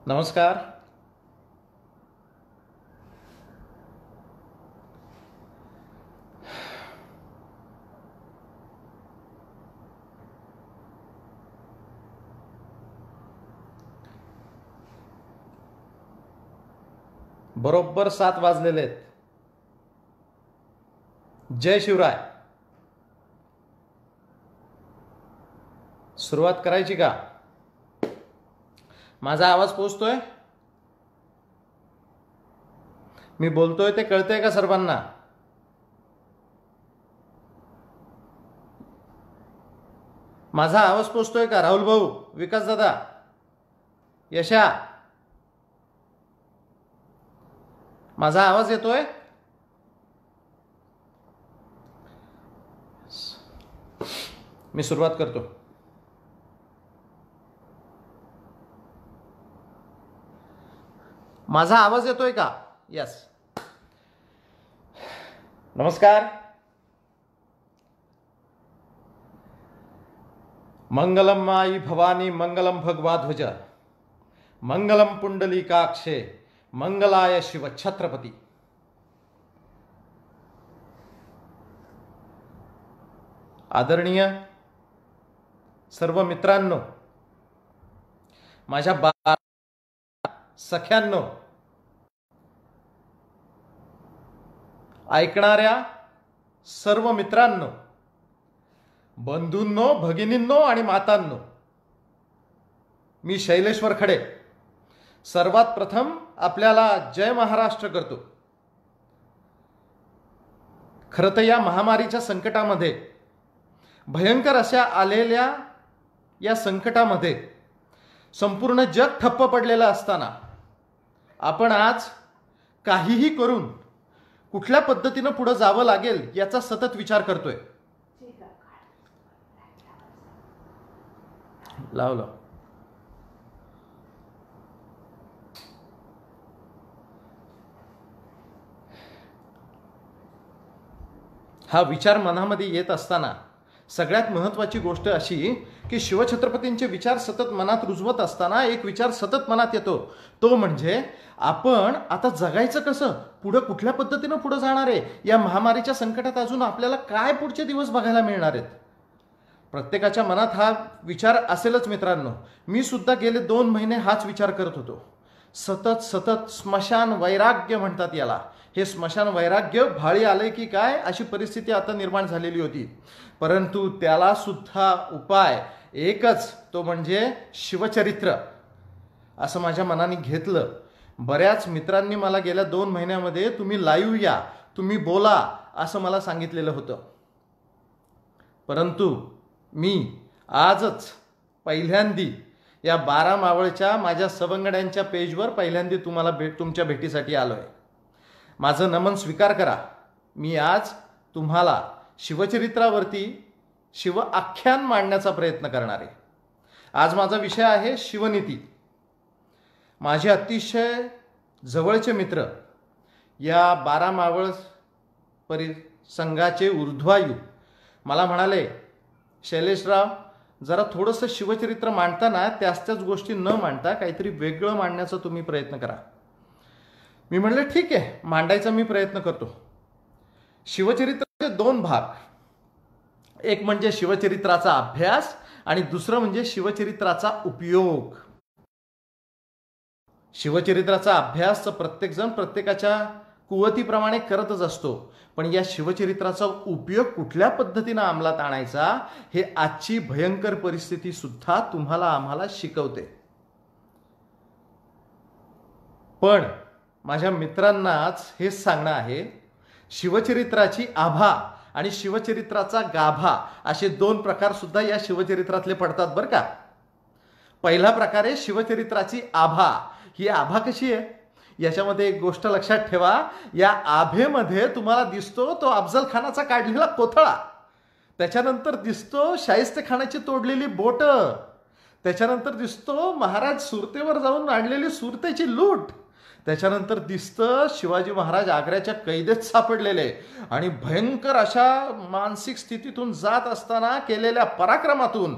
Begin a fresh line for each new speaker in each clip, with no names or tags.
नमस्कार. बरोबर 7 वाजलेले आहेत. जय शिवराय. सुरुवात करायची का? माझा आवाज पोहोचतोय? मी बोलतोय ते कळतंय का सर्वांना? माझा आवाज पोहोचतोय का? राहुल भाऊ, विकास दादा, यशा, माझा आवाज येतोय? मी सुरुवात करतो. माझा आवाज येतोय का? यस. नमस्कार. मंगलम माई भवानी, मंगलम भगवाध्वज, मंगलम पुंडलीकाक्षे, मंगलाय शिव छत्रपती. आदरणीय सर्व मित्रांनो, माझ्या सख्यांनो, ऐकणाऱ्या सर्व मित्रांनो, बंधूंनो, भगिनींनो आणि मातांनो, मी शैलेश्वर खडे सर्वात प्रथम आपल्याला जय महाराष्ट्र करतो. खरं तर या महामारीच्या संकटामध्ये, भयंकर अशा आलेल्या या संकटामध्ये संपूर्ण जग ठप्प पडलेलं असताना आपण आज काहीही करून कुठल्या पद्धतीनं पुढे जावं लागेल याचा सतत विचार करतोय. लावलं. हा विचार मनामध्ये येत असताना सगळ्यात महत्त्वाची गोष्ट अशी की शिवछत्रपतींचे विचार सतत मनात रुजवत असताना एक विचार सतत मनात येतो, तो म्हणजे आपण आता जगायचं कसं, पुढे कुठल्या पद्धतीनं पुढे जाणार आहे, या महामारीच्या संकटात अजून आपल्याला काय पुढचे दिवस बघायला मिळणार आहेत. प्रत्येकाच्या मनात हा विचार असेलच मित्रांनो. मी सुद्धा गेले 2 महिने हाच विचार करत होतो. सतत सतत स्मशान वैराग्य म्हणतात याला. हे स्मशान वैराग्य भाळी आले की काय अशी परिस्थिती आता निर्माण झालेली होती. परंतु त्याला सुद्धा उपाय एकच, तो म्हणजे शिवचरित्र, असं माझ्या मनाने घेतलं. बऱ्याच मित्रांनी मला गेल्या 2 महिन्यामध्ये तुम्ही लाईव्ह या, तुम्ही बोला असं मला सांगितलेलं होतं. परंतु मी आजच पहिल्यांदी या 12 मावळच्या माझ्या सवंगड्यांच्या पेजवर पहिल्यांदी तुम्हाला तुमच्या भेटीसाठी आलोय. माझं नमन स्वीकार करा. मी आज तुम्हाला शिवचरित्रावरती शिव आख्यान मांडण्याचा प्रयत्न करणार आहे. आज माझा विषय आहे शिवनीती. माझे अतिशय जवळचे मित्र, या 12 मावळ परिसंघाचे ऊर्ध्वायू मला म्हणाले, शैलेशराव, जरा थोडंसं शिवचरित्र मांडताना त्याच गोष्टी न मांडता काहीतरी वेगळं मांडण्याचा तुम्ही प्रयत्न करा. मी म्हणले ठीक आहे, मांडायचा मी प्रयत्न करतो. शिवचरित्राचे 2 भाग, एक म्हणजे शिवचरित्राचा अभ्यास आणि दुसरं म्हणजे शिवचरित्राचा उपयोग. शिवचरित्राचा अभ्यास प्रत्येकजण प्रत्येकाच्या कुवतीप्रमाणे करतच असतो, पण या शिवचरित्राचा उपयोग कुठल्या पद्धतीनं अंमलात आणायचा हे आजची भयंकर परिस्थिती सुद्धा तुम्हाला आम्हाला शिकवते. पण माझ्या मित्रांनाच हेच सांगणं आहे, शिवचरित्राची आभा आणि शिवचरित्राचा गाभा असे 2 प्रकार सुद्धा या शिवचरित्रातले पडतात बरं का. पहिला प्रकार आहे शिवचरित्राची आभा. ही आभा कशी आहे, याच्यामध्ये एक गोष्ट लक्षात ठेवा. या आभेमध्ये तुम्हाला दिसतो तो अफजल खानाचा काढलेला कोथळा, त्याच्यानंतर दिसतो शाहिस्ते खानाची तोडलेली बोट, त्याच्यानंतर दिसतो महाराज सुरतेवर जाऊन आणलेली सुरतेची लूट, त्याच्यानंतर दिसतं शिवाजी महाराज आग्र्याच्या कैदेत सापडलेले आणि भयंकर अशा मानसिक स्थितीतून जात असताना केलेल्या पराक्रमातून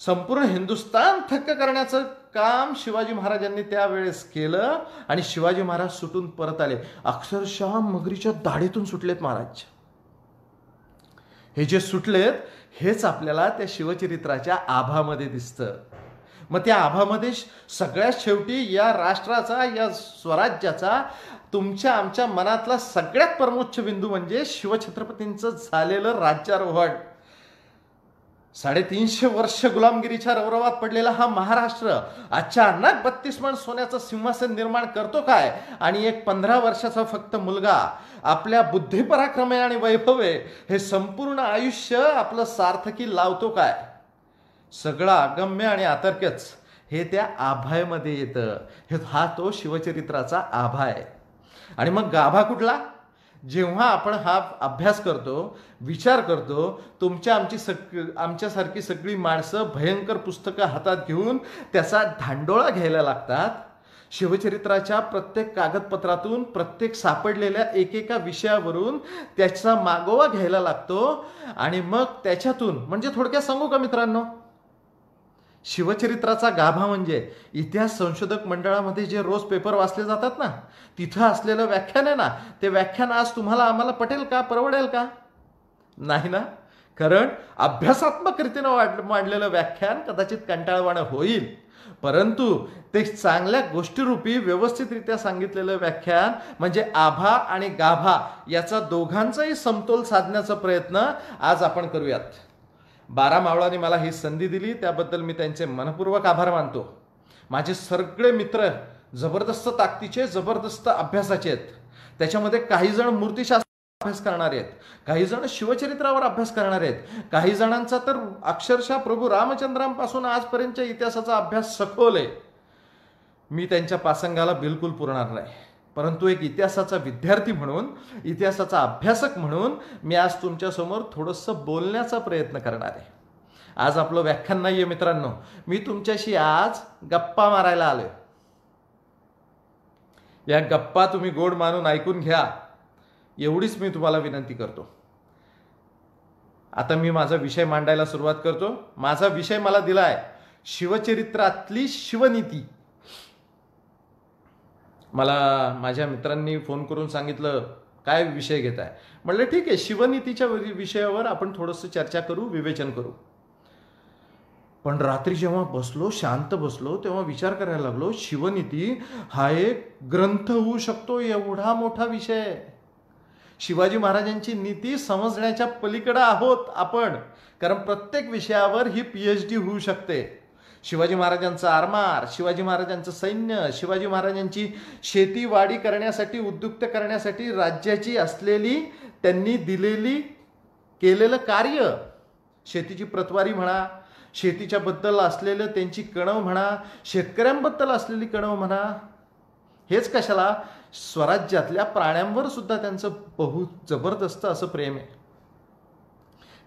संपूर्ण हिंदुस्थान थक्क करण्याचं काम शिवाजी महाराजांनी त्यावेळेस केलं आणि शिवाजी महाराज सुटून परत आले. अक्षरशः मगरीच्या दाढीतून सुटलेत महाराज. हे जे सुटलेत हेच आपल्याला त्या शिवचरित्राच्या आभामध्ये दिसतं. मग त्या आभामध्ये सगळ्यात शेवटी या राष्ट्राचा, या स्वराज्याचा, तुमच्या आमच्या मनातला सगळ्यात परमोच्च बिंदू म्हणजे शिवछत्रपतींचं झालेलं राज्यारोहण. 350 वर्ष गुलामगिरीच्या रौरवात पडलेला हा महाराष्ट्र अचानक 32 मण सोन्याचं सिंहासन निर्माण करतो काय? आणि एक 15 वर्षाचा फक्त मुलगा आपल्या बुद्धिपराक्रमे आणि वैभवे हे संपूर्ण आयुष्य आपलं सार्थकी लावतो काय? सगळं अगम्य आणि अतर्क्यच हे त्या आभामध्ये येतं. हा तो शिवचरित्राचा आभा आहे. आणि मग गाभा कुठला? जेव्हा आपण हा अभ्यास करतो, विचार करतो, आमच्यासारखी सगळी माणसं भयंकर पुस्तकं हातात घेऊन त्याचा धांडोळा घ्यायला लागतात. शिवचरित्राच्या प्रत्येक कागदपत्रातून, प्रत्येक सापडलेल्या एकेका विषयावरून त्याचा मागोवा घ्यायला लागतो. आणि मग त्याच्यातून, म्हणजे थोडक्यात सांगू का मित्रांनो, शिवचरित्राचा गाभा म्हणजे इतिहास संशोधक मंडळामध्ये जे रोज पेपर वाचले जातात ना, तिथं असलेलं व्याख्यान आहे ना, ते व्याख्यान आज तुम्हाला आम्हाला पटेल का, परवडेल का? नाही ना. कारण अभ्यासात्मक रीतीनं मांडलेलं व्याख्यान कदाचित कंटाळवाणं होईल, परंतु ते चांगल्या गोष्टीरूपी व्यवस्थितरित्या सांगितलेलं व्याख्यान म्हणजे आभा आणि गाभा याचा दोघांचाही समतोल साधण्याचा प्रयत्न आज आपण करूयात. 12 मावळांनी मला ही संधी दिली, त्याबद्दल मी त्यांचे मनपूर्वक आभार मानतो. माझे सगळे मित्र जबरदस्त ताकदीचे, जबरदस्त अभ्यासाचे आहेत. त्याच्यामध्ये काही जण मूर्तिशास्त्र अभ्यास करणारे आहेत, काही जण शिवचरित्रावर अभ्यास करणारे आहेत, काही जणांचा तर अक्षरशः प्रभू रामचंद्रांपासून आजपर्यंतच्या इतिहासाचा अभ्यास सखोल आहे. मी त्यांच्या पासंगाला बिलकुल पुरणार नाही, परंतु एक इतिहासाचा विद्यार्थी म्हणून, इतिहासाचा अभ्यासक म्हणून मी आज तुमच्यासमोर थोडंसं बोलण्याचा प्रयत्न करणार आहे. आज आपलं व्याख्यान नाहीये मित्रांनो, मी तुमच्याशी आज गप्पा मारायला आलोय. या गप्पा तुम्ही गोड मानून ऐकून घ्या, एवढीच मी तुम्हाला विनंती करतो. आता मी माझा विषय मांडायला सुरुवात करतो. माझा विषय मला दिलाय शिवचरित्रातली शिवनीती. मला माझ्या मित्रांनी फोन करून सांगितलं काय विषय घेताय. म्हटलं ठीक आहे, शिवनीतीच्या विषयावर आपण थोडंसं चर्चा करू, विवेचन करू. पण रात्री जेव्हा बसलो, शांत बसलो, तेव्हा विचार करायला लागलो, शिवनीती हा एक ग्रंथ होऊ शकतो, एवढा मोठा विषय. शिवाजी महाराजांची नीती समजण्याच्या पलीकडे आहोत आपण, कारण प्रत्येक विषयावर ही PhD होऊ शकते. शिवाजी महाराजांचा आरमार, शिवाजी महाराजांचं सैन्य, शिवाजी महाराजांची शेतीवाडी करण्यासाठी, उद्युक्त करण्यासाठी राज्याची असलेली, त्यांनी केलेलं कार्य, शेतीची प्रतवारी म्हणा, शेतीच्या बद्दल असलेलं त्यांची कणव म्हणा, शेतकऱ्यांबद्दल असलेली कणव म्हणा, हेच कशाला, स्वराज्यातल्या प्राण्यांवर सुद्धा त्यांचं जबरदस्त असं प्रेम आहे.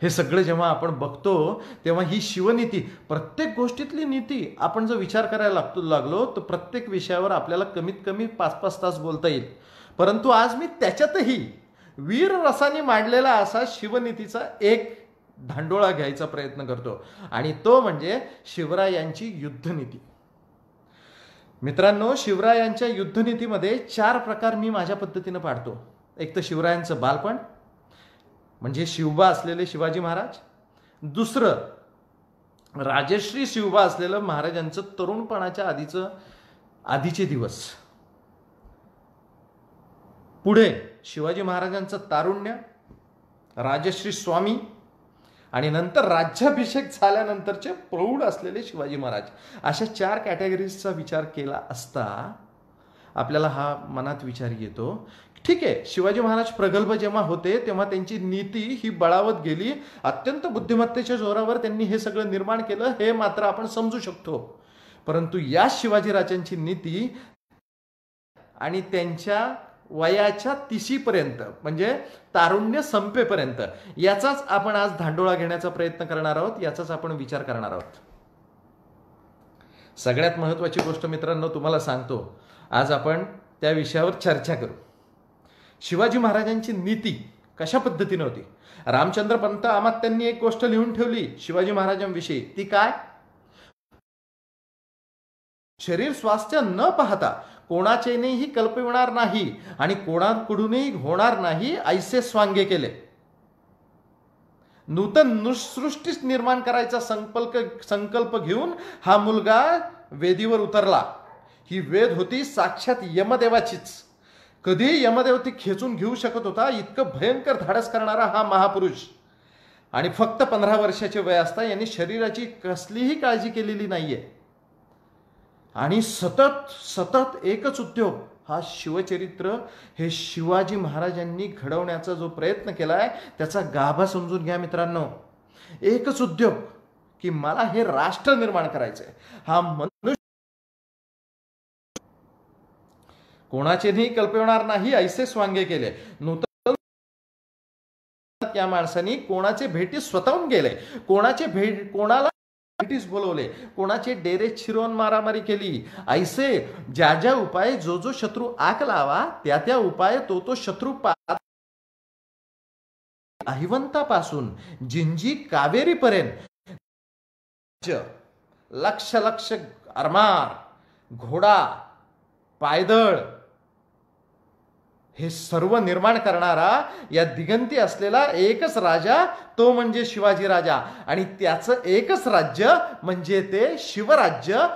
हे सगळं जेव्हा आपण बघतो तेव्हा ही शिवनीती, प्रत्येक गोष्टीतली नीती आपण जर विचार करायला लागलो तर प्रत्येक विषयावर आपल्याला कमीत कमी 5-5 तास बोलता येईल. परंतु आज मी त्याच्यातही वीर रसाने मांडलेला असा शिवनीतीचा एक धांडोळा घ्यायचा प्रयत्न करतो, आणि तो म्हणजे शिवरायांची युद्धनीती. मित्रांनो, शिवरायांच्या युद्धनीतीमध्ये 4 प्रकार मी माझ्या पद्धतीनं पाडतो. एक तर शिवरायांचं बालपण, म्हणजे शिवबा असलेले शिवाजी महाराज. दुसरं राजश्री शिवबा असलेलं महाराजांचं तरुणपणाच्या आधीचे दिवस. पुढे शिवाजी महाराजांचं तारुण्य, राजश्री स्वामी, आणि नंतर राज्याभिषेक झाल्यानंतरचे प्रौढ असलेले शिवाजी महाराज. अशा 4 कॅटेगरीजचा विचार केला असता आपल्याला हा मनात विचार येतो, ठीक आहे, शिवाजी महाराज प्रगल्भ जेव्हा होते तेव्हा त्यांची नीती ही बळावत गेली, अत्यंत बुद्धिमत्तेच्या जोरावर त्यांनी हे सगळं निर्माण केलं, हे मात्र आपण समजू शकतो. परंतु या शिवाजीराजांची नीती आणि त्यांच्या वयाच्या 30 पर्यंत, म्हणजे तारुण्य संपेपर्यंत, याचाच आपण आज धांडोळा घेण्याचा प्रयत्न करणार आहोत, याचाच आपण विचार करणार आहोत. सगळ्यात महत्वाची गोष्ट मित्रांनो तुम्हाला सांगतो, आज आपण त्या विषयावर चर्चा करू. शिवाजी महाराजांची नीती कशा पद्धतीने होती. रामचंद्र पंत अमात्यांनी एक गोष्ट लिहून ठेवली शिवाजी महाराजांविषयी, ती काय, शरीर स्वास्थ्य न पाहता कोणाचेनेही कल्पविणार नाही आणि कोणाकडूनही होणार नाही ऐसे स्वांगे केले. नूतन सृष्टी निर्माण करायचा संकल्प घेऊन हा मुलगा वेदीवर उतरला. ही वेद होती साक्षात यमदेवाचीच. कधी यमदेव ती खेचून घेऊ शकत होता इतकं भयंकर धाडस करणारा हा महापुरुष. आणि फक्त 15 वर्षाचे वय असता यांनी शरीराची कसलीही काळजी केलेली नाहीये. आणि सतत सतत एकच उद्योग, हा शिवचरित्र हे शिवाजी महाराजांनी घडवण्याचा जो प्रयत्न केलाय त्याचा गाभा समजून घ्या मित्रांनो. एकच उद्योग की मला हे राष्ट्र निर्माण करायचंय. हा मनुष्य कोणाचेही कल्पविणार नाही ऐसे स्वांगे केले. नूतन या माणसांनी कोणाचे भेटी स्वतःहून गेले, कोणाला भेटीस बोलवले, कोणाचे डेरे चिरवून मारामारी केली. ऐसे ज्या ज्या उपाय जो शत्रू आक लावा त्या त्या उपाय तो शत्रू अहिवंतापासून जिंजी कावेरी पर्यंत लक्ष लक्ष आरमार, घोडा, पायदळ हे सर्व निर्माण करणारा या दिगंती असलेला एकच राजा तो म्हणजे शिवाजी राजा. आणि त्याचं एकच राज्य म्हणजे ते शिवराज्य.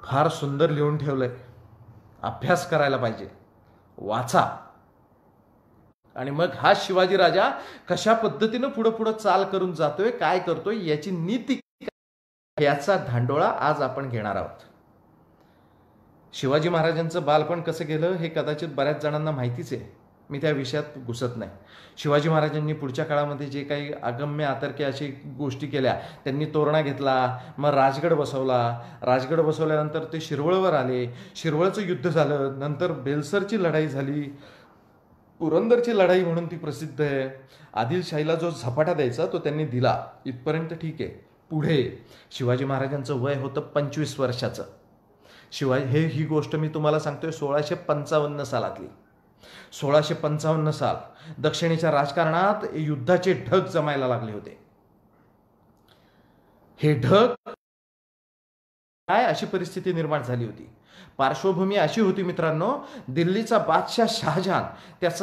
फार सुंदर लिहून ठेवलंय, अभ्यास करायला पाहिजे, वाचा. आणि मग हा शिवाजी राजा कशा पद्धतीनं पुढे पुढे चाल करून जातोय, काय करतोय, याची नीती, याचा धांडोळा आज आपण घेणार आहोत. शिवाजी महाराजांचं बालपण कसं गेलं हे कदाचित बऱ्याच जणांना माहितीच आहे. मी त्या विषयात घुसत नाही. शिवाजी महाराजांनी पुढच्या काळामध्ये जे काही अगम्य अतर्क्य अशी गोष्टी केल्या, त्यांनी तोरणा घेतला, मग राजगड बसवला. राजगड बसवल्यानंतर ते शिरवळवर आले, शिरवळचं युद्ध झालं, नंतर बेलसरची लढाई झाली, पुरंदरची लढाई म्हणून ती प्रसिद्ध आहे. आदिलशाहीला जो झपाटा द्यायचा तो त्यांनी दिला, इथपर्यंत ठीक आहे. पुढे शिवाजी महाराजांचं वय होतं 25 वर्षाचं. ही गोष्ट मी तुम्हाला सांगतोय 1655 सालातली. 1655 साल दक्षिणेच्या राजकारणात युद्धाचे ढग जमायला लागले होते. हे ढग काय अशी परिस्थिती निर्माण झाली होती. पार्श्वभूमी अशी होती मित्रांनो, दिल्लीचा बादशाह शहाजहान,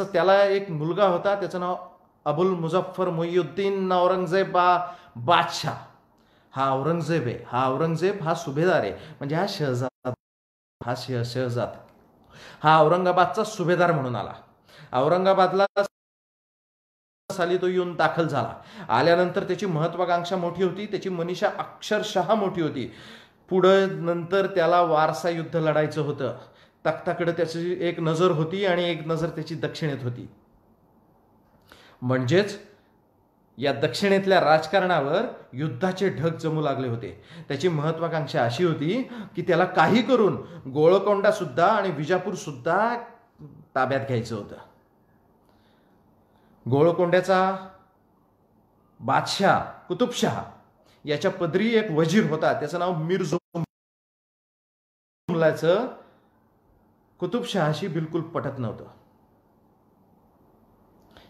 त्याला एक मुलगा होता, त्याचं नाव अबुल मुझफ्फर मुईउद्दीन औरंगजेब बादशाह. हा औरंगजेब आहे. हा औरंगजेब हा सुभेदार आहे, म्हणजे हा शहजाद. हा औरंगाबादचा सुभेदार म्हणून आला. औरंगाबादला साली तो येऊन दाखल झाला. आल्यानंतर त्याची महत्वाकांक्षा मोठी होती, त्याची मनीषा अक्षरशः मोठी होती. पुढे नंतर त्याला वारसा युद्ध लढायचं होतं. तख्ताकडे त्याची एक नजर होती आणि एक नजर त्याची दक्षिणेत होती. म्हणजेच या दक्षिणेतल्या राजकारणावर युद्धाचे ढग जमू लागले होते. त्याची महत्वाकांक्षा अशी होती की त्याला काही करून गोळकोंडा सुद्धा आणि विजापूर सुद्धा ताब्यात घ्यायचं होतं. गोळकोंड्याचा बादशाह कुतुबशाह याच्या पदरी एक वजीर होता, त्याचं नाव मीर जुमलाचं कुतुबशहाशी बिलकुल पटत नव्हतं.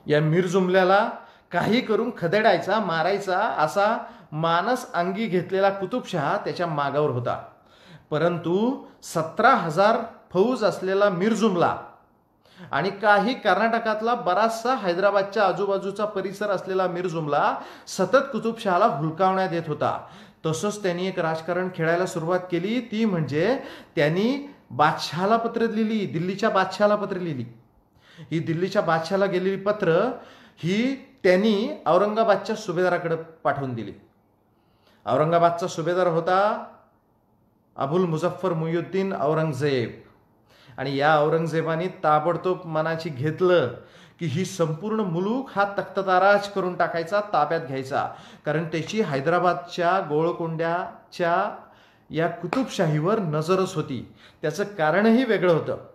या मीर जुमल्याला काही करून खदेडायचा, मारायचा असा मानस अंगी घेतलेला कुतुबशहा त्याच्या मागावर होता. परंतु 17,000 फौज असलेला मीर जुमला आणि काही कर्नाटकातला बराचसा हैदराबादच्या आजूबाजूचा परिसर असलेला मीर जुमला सतत कुतुबशहाला हुलकावण्यात येत होता. तसंच त्यांनी एक राजकारण खेळायला सुरुवात केली, ती म्हणजे त्यांनी बादशहाला पत्र लिहिली, दिल्लीच्या बादशहाला पत्र लिहिली. ही दिल्लीच्या बादशहाला गेलेली पत्र ही त्यांनी औरंगाबादच्या सुभेदाराकडे पाठवून दिली. औरंगाबादचा सुभेदार होता अबुल मुझफ्फर मुईउद्दीन औरंगजेब. आणि या औरंगजेबाने ताबडतोब मनाची घेतलं की ही संपूर्ण मुलूक हा तख्तताराज करून टाकायचा, ताब्यात घ्यायचा. कारण त्याची हैदराबादच्या गोळकोंड्याच्या या कुतुबशाहीवर नजरच होती. त्याचं कारणही वेगळं होतं.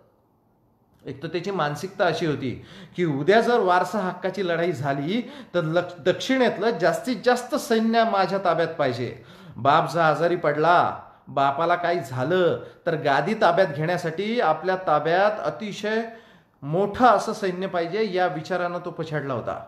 एक तर त्याची मानसिकता अशी होती की उद्या जर वारसा हक्काची लढाई झाली तर दक्षिणेतलं जास्तीत जास्त सैन्य माझ्या ताब्यात पाहिजे. बाप जर आजारी पडला, बापाला काही झालं तर गादी ताब्यात घेण्यासाठी आपल्या ताब्यात अतिशय मोठं असं सैन्य पाहिजे, या विचारानं तो पछाडला होता.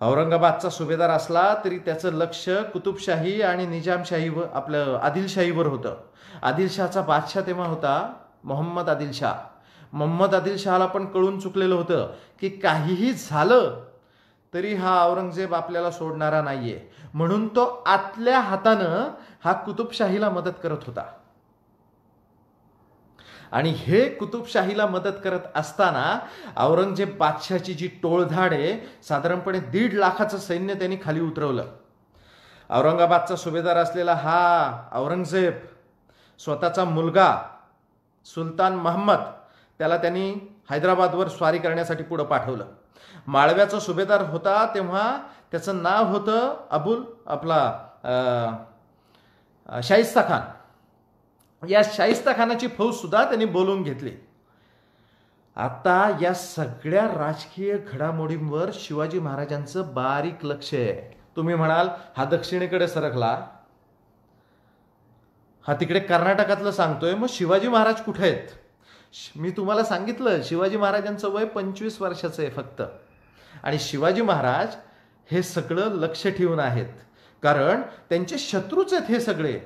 औरंगाबादचा सुभेदार असला तरी त्याचं लक्ष कुतुबशाही आणि निजामशाहीवर, आपलं आदिलशाहीवर होतं. आदिलशहाचा बादशाह तेव्हा होता मोहम्मद आदिलशाह. मोहम्मद आदिलशहाला पण कळून चुकलेलं होतं की काहीही झालं तरी हा औरंगजेब आपल्याला सोडणारा नाहीये, म्हणून तो आतल्या हातानं हा कुतुबशाहीला मदत करत होता. आणि हे कुतुबशाहीला मदत करत असताना औरंगजेब बादशाची जी टोळधाड आहे, साधारणपणे 1.5 लाखाचं सैन्य त्यांनी खाली उतरवलं. औरंगाबादचा सुभेदार असलेला हा औरंगजेब स्वतःचा मुलगा सुलतान महम्मद त्याला त्यांनी हैदराबादवर स्वारी करण्यासाठी पुढे पाठवलं. माळव्याचा सुभेदार होता तेव्हा त्याचं नाव होतं शाहिस्ता खान. या शाहिस्ता खानाची फौज सुद्धा त्यांनी बोलवून घेतली. आता या सगळ्या राजकीय घडामोडींवर शिवाजी महाराजांचं बारीक लक्ष आहे. तुम्ही म्हणाल हा दक्षिणेकडे सरकला, हा तिकडे कर्नाटकातलं सांगतोय, मग शिवाजी महाराज कुठे आहेत? मी तुम्हाला सांगितलं शिवाजी महाराजांचं वय 25 वर्षाचं आहे फक्त. आणि शिवाजी महाराज हे सगळं लक्ष ठेवून आहेत, कारण त्यांचे शत्रूच आहेत हे सगळे.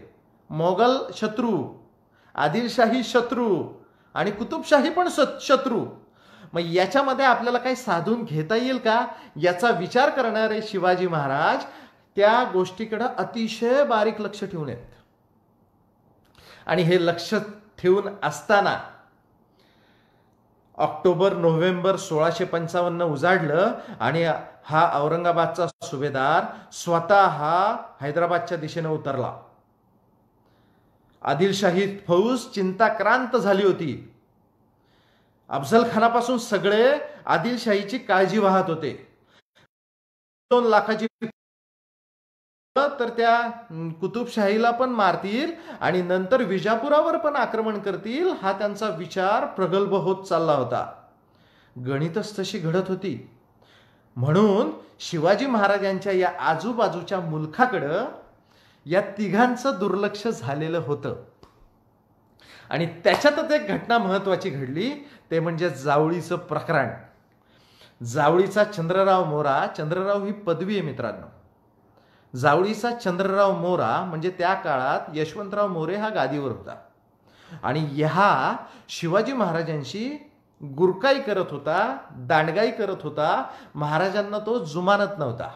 मोगल शत्रू, आदिलशाही शत्रू आणि कुतुबशाही पण शत्रू. मग याच्यामध्ये आपल्याला काही साधून घेता येईल का याचा विचार करणारे शिवाजी महाराज त्या गोष्टीकडे अतिशय बारीक लक्ष ठेवून आहेत. आणि हे लक्ष ठेवून असताना ऑक्टोबर-नोव्हेंबर 1655 उजाडलं आणि हा औरंगाबादचा सुभेदार स्वतः हैदराबादच्या दिशेने उतरला. आदिलशाही फौज चिंताक्रांत झाली होती. अफजल खानापासून सगळे आदिलशाहीची काळजी वाहत होते. 2 लाखाची तर त्या कुतुबशाहीला पण मारतील आणि नंतर विजापुरावर पण आक्रमण करतील, हा त्यांचा विचार प्रगल्भ होत चालला होता. गणितच तशी घडत होती. म्हणून शिवाजी महाराजांच्या या आजूबाजूच्या मुलखाकडं या तिघांचं दुर्लक्ष झालेलं होतं. आणि त्याच्यातच एक घटना महत्वाची घडली, ते म्हणजे जावळीचं प्रकरण. जावळीचा चंद्रराव मोरा, चंद्रराव ही पदवी आहे मित्रांनो. जावळीचा चंद्रराव मोरा म्हणजे त्या काळात यशवंतराव मोरे हा गादीवर होता आणि ह्या शिवाजी महाराजांशी गुरकाई करत होता, दांडगाई करत होता. महाराजांना तो जुमानत नव्हता.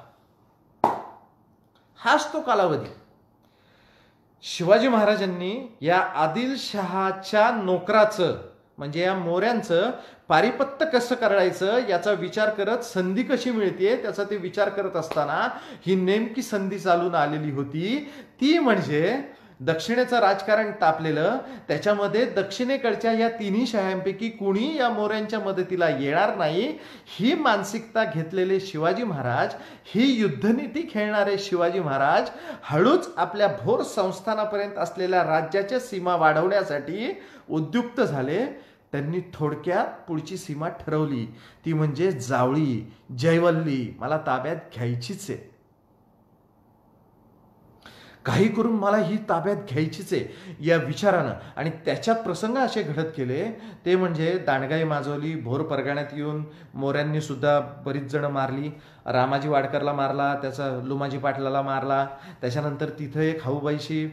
हाच तो कालावधी. शिवाजी महाराजांनी या आदिलशहाच्या नोकराचं म्हणजे या मोऱ्यांचं पारिपत्य कसं करायचं याचा विचार करत, संधी कशी मिळते त्याचा ते विचार करत असताना ही नेमकी संधी चालून आलेली होती. ती म्हणजे दक्षिणेचं राजकारण तापलेलं, त्याच्यामध्ये दक्षिणेकडच्या या तिन्ही शाह्यांपैकी कुणी या मोऱ्यांच्या मदतीला येणार नाही ही मानसिकता घेतलेले शिवाजी महाराज, ही युद्धनीती खेळणारे शिवाजी महाराज हळूच आपल्या भोर संस्थानापर्यंत असलेल्या राज्याच्या सीमा वाढवण्यासाठी उद्युक्त झाले. त्यांनी थोडक्यात पुढची सीमा ठरवली, ती म्हणजे जावळी, जयवल्ली मला ताब्यात घ्यायचीच आहे. काही करून मला ही ताब्यात घ्यायचीच आहे या विचारानं. आणि त्याच्यात प्रसंग असे घडत गेले, ते म्हणजे दांडगाई माजवली. भोर परगाण्यात येऊन मोऱ्यांनी सुद्धा बरीच जण मारली. रामाजी वाडकरला मारला, त्याचा लुमाजी पाटलाला मारला. त्याच्यानंतर तिथं एक हाऊबाईशी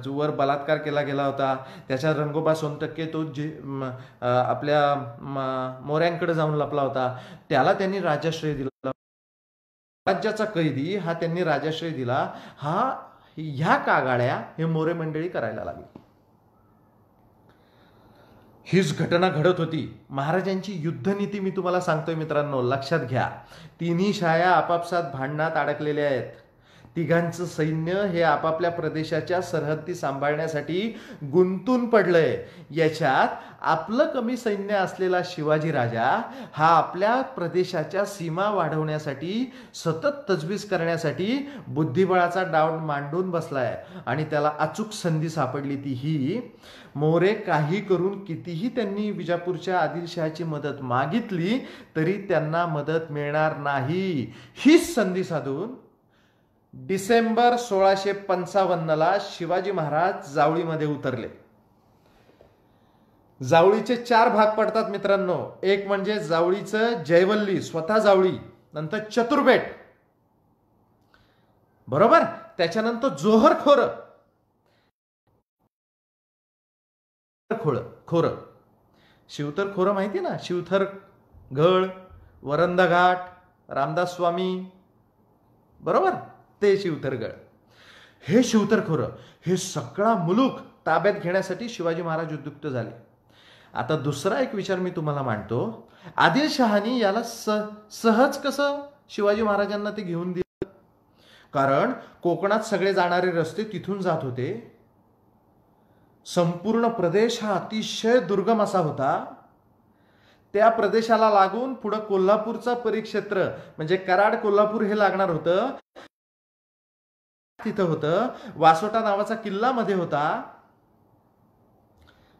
वर बलात्कार केला गेला होता. त्याच्या रंगोबा सोनटक्के तो आपल्या मोऱ्यांकडे जाऊन लपला होता, त्याला त्यांनी राजाश्रय दिला. राज्याचा कैदी हा त्यांनी राजाश्रय दिला. ह्या कागाळ्या हे मोरे मंडळी करायला लागली. हीच घटना घडत होती. महाराजांची युद्धनीती मी तुम्हाला सांगतोय मित्रांनो, लक्षात घ्या. तिन्ही शाया आपापसात भांडणात अडकलेल्या आहेत. तिघांचं सैन्य हे आपापल्या प्रदेशाच्या सरहद्दी सांभाळण्यासाठी गुंतून पडलंय. याच्यात आपलं कमी सैन्य असलेला शिवाजी राजा हा आपल्या प्रदेशाच्या सीमा वाढवण्यासाठी, सतत तजवीज करण्यासाठी बुद्धिबळाचा डाव मांडून बसलाय आणि त्याला अचूक संधी सापडली. ती ही, मोरे काही करून कितीही त्यांनी विजापूरच्या आदिलशहाची मदत मागितली तरी त्यांना मदत मिळणार नाही. हीच संधी साधून डिसेंबर 1655 शिवाजी महाराज जावळीमध्ये उतरले. जावळीचे 4 भाग पडतात मित्रांनो. एक म्हणजे जावळीचं जयवल्ली, स्वतः जावळी, नंतर चतुर्बेट बरोबर. त्याच्यानंतर जोहर खोरं. शिवतर खोरं माहिती ना, शिवथर गळ, वरंदा घाट, रामदास स्वामी, बरोबर, ते शिवथरगळ. हे शिवतर खोरं, हे सगळा मुलूक ताब्यात घेण्यासाठी शिवाजी महाराज उद्युक्त झाले. आता दुसरा एक विचार मी तुम्हाला मांडतो. आदिलशहानी याला सहज कसं शिवाजी महाराजांना ते घेऊन दिलं? कारण कोकणात सगळे जाणारे रस्ते तिथून जात होते. संपूर्ण प्रदेश हा अतिशय दुर्गम असा होता. त्या प्रदेशाला लागून पुढे कोल्हापूरचा परिक्षेत्र म्हणजे कराड कोल्हापूर हे लागणार होतं. तिथं होतं वासोटा नावाचा किल्ला मध्ये होता.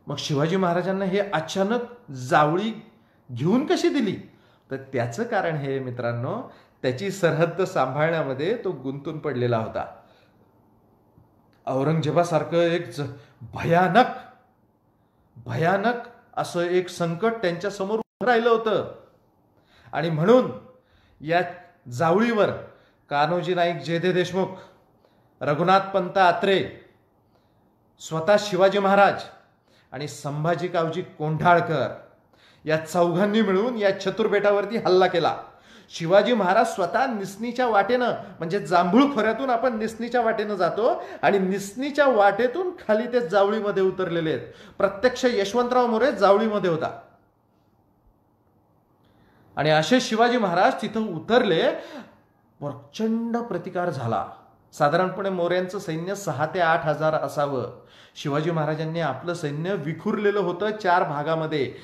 मग शिवाजी महाराजांना हे अचानक जावळी घेऊन कशी दिली? तर त्याचं कारण हे मित्रांनो, त्याची सरहद्द सांभाळण्यामध्ये तो गुंतून पडलेला होता. औरंगजेबासारखं एक भयानक असं एक संकट त्यांच्या समोर उभं राहिलं होतं. आणि म्हणून या जावळीवर कान्होजी नाईक, जयदेव देशमुख, रघुनाथ पंत आत्रे, स्वतः शिवाजी महाराज आणि संभाजी कावजी कोंढाळकर या चौघांनी मिळून या चतुर्बेटावरती हल्ला केला. शिवाजी महाराज स्वतः निसनीच्या वाटेनं म्हणजे जांभूळ खोऱ्यातून आपण निसनीच्या वाटेनं जातो आणि निसनीच्या वाटेतून खाली ते जावळीमध्ये उतरलेले आहेत. प्रत्यक्ष यशवंतराव मोरे जावळीमध्ये होता. आणि असे शिवाजी महाराज तिथं उतरले. प्रचंड प्रतिकार झाला. साधारणपणे मोऱ्यांचं सैन्य 6 ते 8 हजार असावं. शिवाजी महाराजांनी आपलं सैन्य विखुरलेलं होतं 4 भागामध्ये.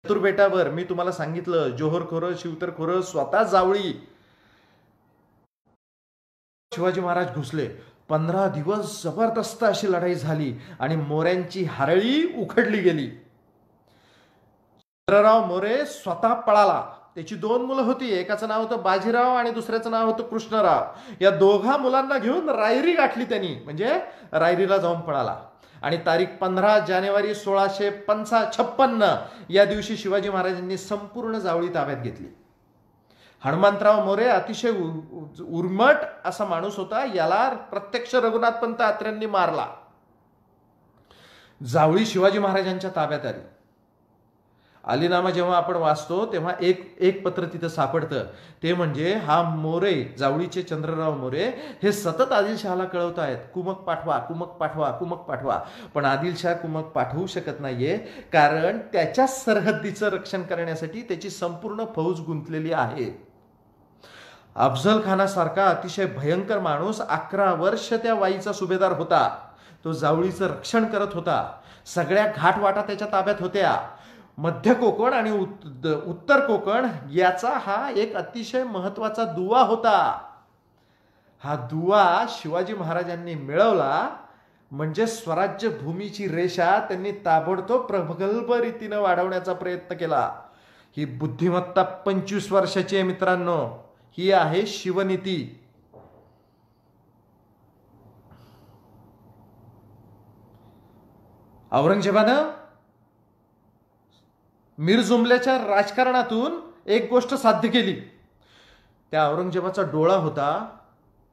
चतुर्बेटावर मी तुम्हाला सांगितलं, जोहर खोरं, शिवतर खोरं, स्वतः जावळी. शिवाजी महाराज घुसले. 15 दिवस जबरदस्त अशी लढाई झाली आणि मोऱ्यांची हरळी उखडली गेली. चंद्रराव मोरे स्वतः पळाला. त्याची 2 मुलं होती. एकाचं नाव होतं बाजीराव आणि दुसऱ्याचं नाव होतं कृष्णराव. या दोघा मुलांना घेऊन रायरी गाठली त्यांनी, म्हणजे रायरीला जाऊन पळाला. आणि तारीख 15 जानेवारी 1656 या दिवशी शिवाजी महाराजांनी संपूर्ण जावळी ताब्यात घेतली. हनुमंतराव मोरे अतिशय उर्मट असा माणूस होता. याला प्रत्यक्ष रघुनाथ पंत आत्र्यांनी मारला. जावळी शिवाजी महाराजांच्या ताब्यात आली. अलीनामा जेव्हा आपण वाचतो तेव्हा एक पत्र तिथं सापडतं. ते म्हणजे हा मोरे, जावळीचे चंद्रराव मोरे हे सतत आदिलशहाला कळवत आहेत, कुमक पाठवा. पण आदिलशाह कुमक पाठवू शकत नाहीये, कारण त्याच्या सरहद्दीचं रक्षण करण्यासाठी त्याची संपूर्ण फौज गुंतलेली आहे. अफजल खानासारखा अतिशय भयंकर माणूस 11 वर्ष त्या वाईचा सुभेदार होता. तो जावळीचं रक्षण करत होता. सगळ्या घाटवाटा त्याच्या ताब्यात होत्या. मध्य कोकण आणि उत्तर कोकण याचा हा एक अतिशय महत्वाचा दुवा होता. हा दुवा शिवाजी महाराजांनी मिळवला म्हणजे स्वराज्य भूमीची रेषा त्यांनी ताबडतोब प्रगल्भ रीतीने वाढवण्याचा प्रयत्न केला. ही बुद्धिमत्ता 25 वर्षाची आहे मित्रांनो. ही आहे शिवनीती. औरंगजेबानं मीर जुमल्याच्या राजकारणातून एक गोष्ट साध्य केली. त्या औरंगजेबाचा डोळा होता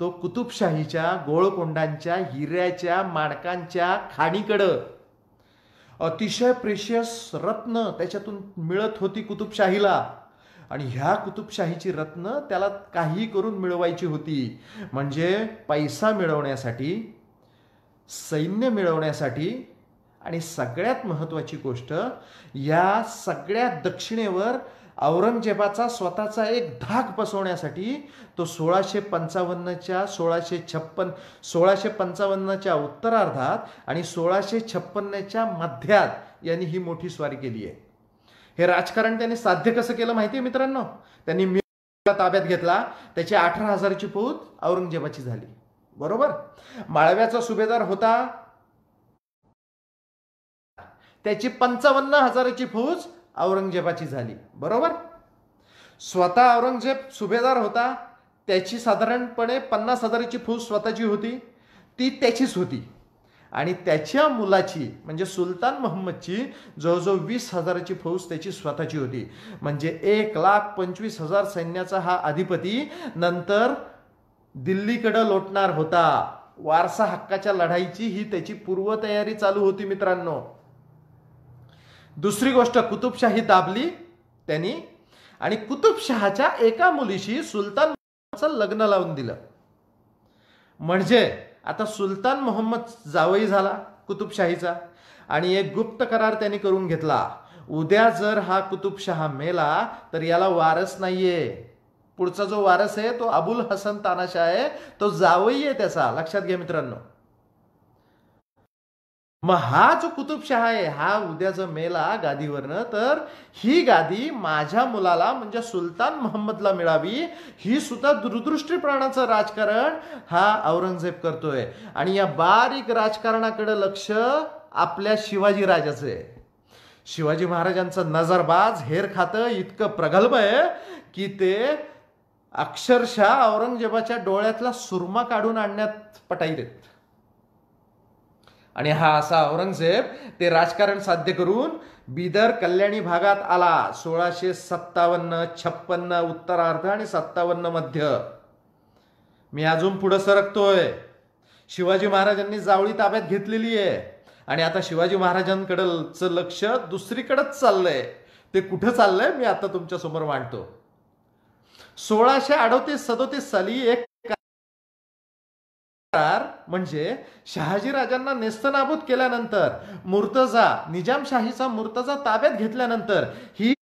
तो कुतुबशाहीच्या गोळकोंडांच्या हिऱ्याच्या माणकांच्या खाणीकडं. अतिशय प्रेशियस रत्न त्याच्यातून मिळत होती कुतुबशाहीला. आणि ह्या कुतुबशाहीची रत्न त्याला काही करून मिळवायची होती. म्हणजे पैसा मिळवण्यासाठी, सैन्य मिळवण्यासाठी आणि सगळ्यात महत्वाची गोष्ट, या सगळ्या दक्षिणेवर औरंगजेबाचा स्वतःचा एक धाक बसवण्यासाठी तो 1655च्या उत्तरार्धात आणि 1656च्या मध्यात यांनी ही मोठी स्वारी केली आहे. हे राजकारण त्यांनी साध्य कसं केलं माहितीये मित्रांनो? त्यांनी मीरला ताब्यात घेतला. त्याची 18,000ची फौज औरंगजेबाची झाली. बरोबर. माळव्याचा सुभेदार होता, त्याची 55,000ची फौज औरंगजेबाची झाली. बरोबर. स्वतः औरंगजेब सुभेदार होता, त्याची साधारणपणे 50,000ची फौज स्वतःची होती, ती त्याचीच होती. आणि त्याच्या मुलाची म्हणजे सुलतान मोहम्मदची जवळजवळ 20,000ची फौज त्याची स्वतःची होती. म्हणजे 1,25,000 सैन्याचा हा अधिपती नंतर दिल्लीकडे लोटणार होता. वारसा हक्काच्या लढाईची ही त्याची पूर्वतयारी चालू होती मित्रांनो. दुसरी गोष्ट, कुतुबशाही दाबली त्यांनी आणि कुतुबशहाच्या एका मुलीशी सुलतान लग्न लावून दिलं. म्हणजे आता सुलतान मोहम्मद जावई झाला कुतुबशाहीचा आणि एक गुप्त करार त्यांनी करून घेतला. उद्या जर हा कुतुबशहा मेला तर याला वारस नाहीये. पुढचा जो वारस आहे तो अबुल हसन तानाशाह आहे, तो जावई आहे त्याचा. लक्षात घ्या मित्रांनो. मग हा जो कुतुबशहा आहे हा उद्या जर मेला गादीवरनं तर ही गादी माझ्या मुलाला म्हणजे सुलतान मोहम्मदला मिळावी, ही सुद्धा दूरदृष्टीप्राणाचं राजकारण हा औरंगजेब करतोय. आणि या बारीक राजकारणाकडे लक्ष आपल्या शिवाजी राजाचं आहे. शिवाजी महाराजांचं नजरबाज हेर खातं इतकं प्रगल्भ आहे की ते अक्षरशः औरंगजेबाच्या डोळ्यातला सुरमा काढून आणण्यात पटाईत आहेत. आणि हा असा औरंगजेब ते राजकारण साध्य करून बिदर कल्याणी भागात आला 1657, 56 उत्तरार्ध आणि 57 मध्य. मी अजून पुढे सरकतोय. शिवाजी महाराजांनी जावळी ताब्यात घेतलेली आहे आणि आता शिवाजी महाराजांकडचं लक्ष दुसरीकडेच चाललंय. ते कुठं चाललंय मी आता तुमच्या समोर मांडतो. 1638-37 साली एक करार म्हणजे शहाजी राजांना नेस्तनाबूत केल्यानंतर निजामशाहीचा मुर्तजा ताब्यात घेतल्यानंतर ही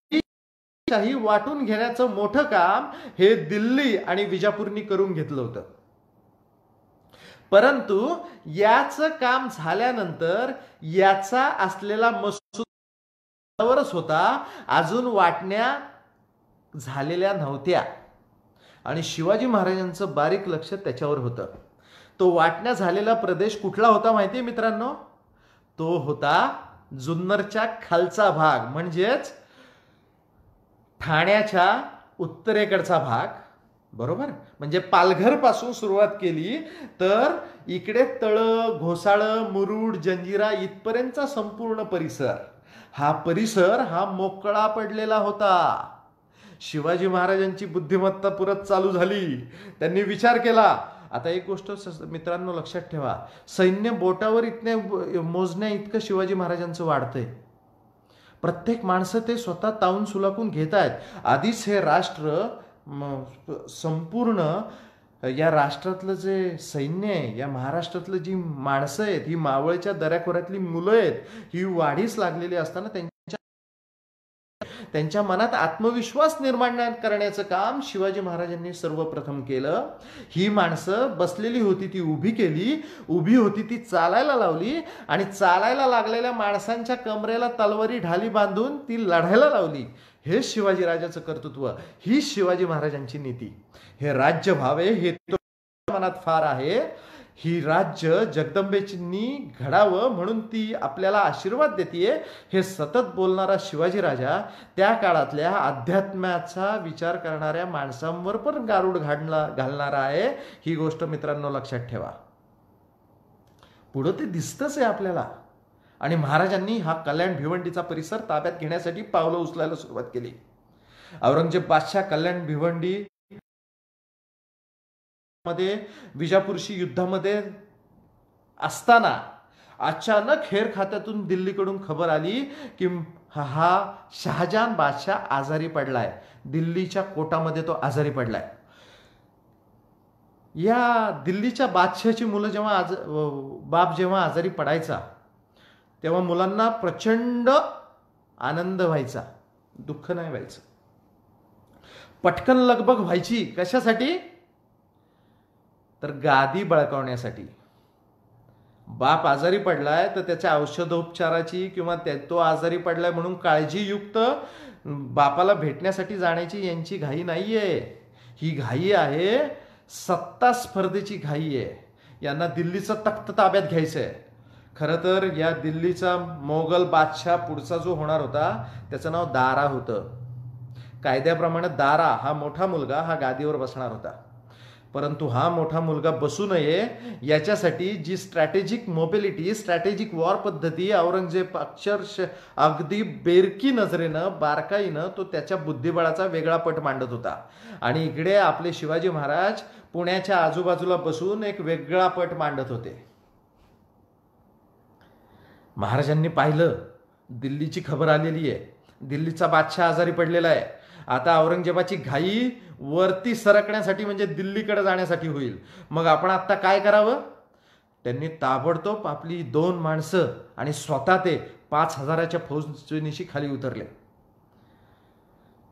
शाही वाटून घेण्याचं मोठं काम हे दिल्ली आणि विजापूरनी करून घेतलं होतं. परंतु याचं काम झाल्यानंतर याचा असलेला मसूदावरच होता, अजून वाटण्या झालेल्या नव्हत्या आणि शिवाजी महाराजांचं बारीक लक्ष त्याच्यावर होतं. तो वाटण्या झालेला प्रदेश कुठला होता माहितीये मित्रांनो? तो होता जुन्नरच्या खालचा भाग, म्हणजेच ठाण्याच्या उत्तरेकडचा भाग. बरोबर? म्हणजे पालघर पासून सुरुवात केली तर इकडे तळ, घोसाळ, मुरुड, जंजिरा इथपर्यंतचा संपूर्ण परिसर हा मोकळा पडलेला होता. शिवाजी महाराजांची बुद्धिमत्ता परत चालू झाली. त्यांनी विचार केला. आता एक गोष्ट मित्रांनो लक्षात ठेवा, सैन्य बोटावर मोजण्या इतकं शिवाजी महाराजांचं वाढतंय. प्रत्येक माणसं ते स्वतः तावून सुलाकून घेत आहेत. आधीच हे राष्ट्र संपूर्ण या राष्ट्रातलं जे सैन्य आहे, या महाराष्ट्रातलं जी माणसं आहेत, ही मावळच्या दऱ्याखोऱ्यातली मुलं आहेत, ही वाढीस लागलेली असताना त्यांच्या मनात आत्मविश्वास निर्माण करण्याचं काम शिवाजी महाराजांनी सर्वप्रथम केलं. ही माणसं बसलेली होती ती उभी केली, उभी होती ती चालायला लावली आणि चालायला लागलेल्या माणसांच्या कमरेला तलवारी ढाली बांधून ती लढायला लावली. हे शिवाजी राजाचं कर्तृत्व, ही शिवाजी महाराजांची नीती. हे राज्य व्हावे हे मनात फार आहे. ही राज्य जगदंबेनी घडावं म्हणून ती आपल्याला आशीर्वाद देतीये. हे सतत बोलणारा शिवाजी राजा त्या काळातल्या अध्यात्माचा विचार करणाऱ्या माणसांवर पण गारुड घालणारा आहे. ही गोष्ट मित्रांनो लक्षात ठेवा. पुढं ते दिसतच आहे आपल्याला. आणि महाराजांनी हा कल्याण भिवंडीचा परिसर ताब्यात घेण्यासाठी पावलं उचलायला सुरुवात केली. औरंगजेब बादशाह कल्याण भिवंडी मध्ये विजापूरशी युद्धामध्ये असताना अचानक हेर खात्यातून दिल्लीकडून खबर आली की हा शहाजहान बादशाह आजारी पडलाय. दिल्लीच्या कोटामध्ये तो आजारी पडलाय. या दिल्लीच्या बादशाहाची मुलं बाप जेव्हा आजारी पडायचा तेव्हा मुलांना प्रचंड आनंद व्हायचा, दुःख नाही व्हायचं. पटकन लगबग व्हायची. कशासाठी? तर गादी बळकावण्यासाठी. बाप आजारी पडलाय तर त्याच्या औषधोपचाराची किंवा तो आजारी पडलाय म्हणून काळजीयुक्त बापाला भेटण्यासाठी जाण्याची यांची घाई नाहीये. ही घाई आहे सत्ता स्पर्धेची घाई आहे. यांना दिल्लीचं तख्त ताब्यात घ्यायचंय. खरं तर या दिल्लीचा मोगल बादशाह पुढचा जो होणार होता त्याचं नाव दारा होतं. कायद्याप्रमाणे दारा हा मोठा मुलगा हा गादीवर बसणार होता. परंतु हा मोठा मुलगा बसू नये याच्यासाठी जी स्ट्रॅटेजिक मोबिलिटी, स्ट्रॅटेजिक वॉर पद्धती औरंगजेब अक्षरशः अगदी बेरकी नजरेनं, बारकाईनं तो त्याच्या बुद्धिबळाचा वेगळा पट मांडत होता. आणि इकडे आपले शिवाजी महाराज पुण्याच्या आजूबाजूला बसून एक वेगळा पट मांडत होते. महाराजांनी पाहिलं दिल्लीची खबर आलेली आहे, दिल्लीचा बादशाह आजारी पडलेला आहे. आता औरंगजेबाची घाई वरती सरकण्यासाठी म्हणजे दिल्लीकडे जाण्यासाठी होईल. मग आपण आता काय करावं? त्यांनी ताबडतोब आपली 2 माणसं आणि स्वतः ते 5,000च्या फौजनिशी खाली उतरले.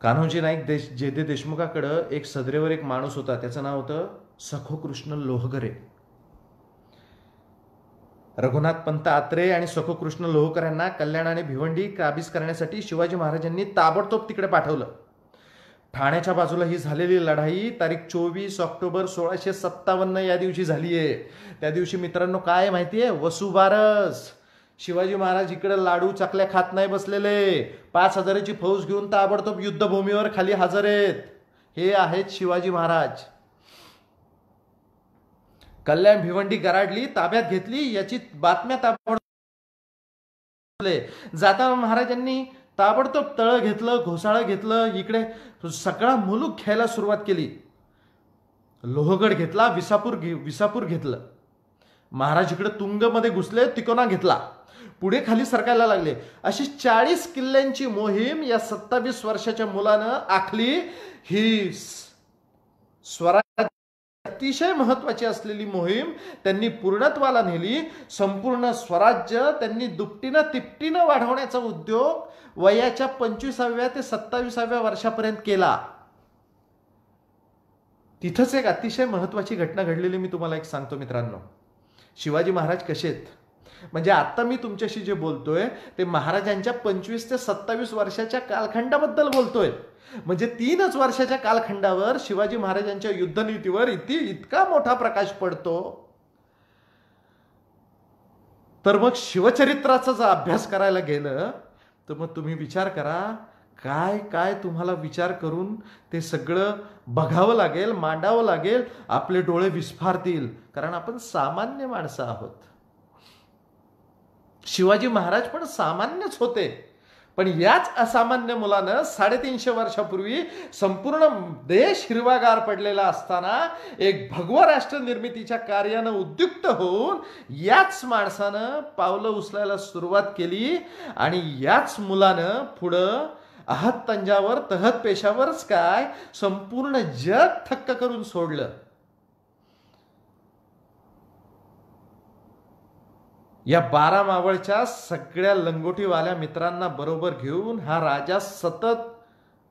कान्होजी नाईक जेदे देशमुखाकडं एक सदरेवर एक माणूस होता, त्याचं नाव होतं सखो कृष्ण लोहगरे. रघुनाथ पंत आत्रे आणि सखो कृष्ण लोहकर यांना कल्याण आणि भिवंडी काबीज करण्यासाठी शिवाजी महाराजांनी ताबडतोब तिकडे पाठवलं. ठाण्याच्या बाजूला ही झालेली लढाई तारीख 24 ऑक्टोबर 1657 या दिवशी झाली आहे. त्या दिवशी मित्रांनो काय माहितीये? वसुबारस. शिवाजी महाराज इकडे लाडू चकल्या खात नाही बसलेले, 5,000ची फौज घेऊन ताबडतोब युद्धभूमीवर खाली हजर आहेत. हे आहेत शिवाजी महाराज. कल्याण भिवंडी गराडली ताब्यात घेतली याची बातम्या ताबडतोब जाताना महाराजांनी ताबडतोब तळ घेतलं, घोसाळं घेतलं, इकडे सगळा मुलूक घ्यायला सुरुवात केली. लोहगड घेतला, विसापूर घेतलं. महाराज इकडे तुंगमध्ये घुसले, तिकोना घेतला, पुढे खाली सरकायला लागले. अशी 40 किल्ल्यांची मोहीम या 27 वर्षाच्या मुलानं आखली. ही स्वराज्य अतिशय महत्वाची असलेली मोहीम त्यांनी पूर्णत्वाला नेली. संपूर्ण स्वराज्य त्यांनी दुपटीनं तिपटीनं वाढवण्याचा उद्योग वयाच्या 25व्या ते 27व्या वर्षापर्यंत केला. तिथंच एक अतिशय महत्वाची घटना घडलेली मी तुम्हाला एक सांगतो मित्रांनो. शिवाजी महाराज कसे आहेत म्हणजे आता मी तुमच्याशी जे बोलतोय ते महाराजांच्या 25 ते 27 वर्षाच्या कालखंडाबद्दल बोलतोय. म्हणजे 3च वर्षाच्या कालखंडावर शिवाजी महाराजांच्या युद्धनीतीवर इतका मोठा प्रकाश पडतो. तर मग शिवचरित्राचा जर अभ्यास करायला गेलं तर मग तुम्ही विचार करा, काय काय तुम्हाला विचार करून ते सगळं बघावं लागेल, मांडावं लागेल. आपले डोळे विस्फारतील, कारण आपण सामान्य माणसं आहोत. शिवाजी महाराज पण सामान्यच होते, पण याच असामान्य मुलानं 350 वर्षापूर्वी संपूर्ण देश हिरवागार पडलेला असताना एक भगवा राष्ट्र निर्मितीच्या कार्यानं उद्युक्त होऊन याच माणसानं पावलं उचलायला सुरुवात केली. आणि याच मुलानं पुढं आहत तंजावर तहत पेशावरच काय संपूर्ण जग थक्क करून सोडलं. या 12 मावळच्या सगळ्या लंगोटीवाल्या मित्रांना बरोबर घेऊन हा राजा सतत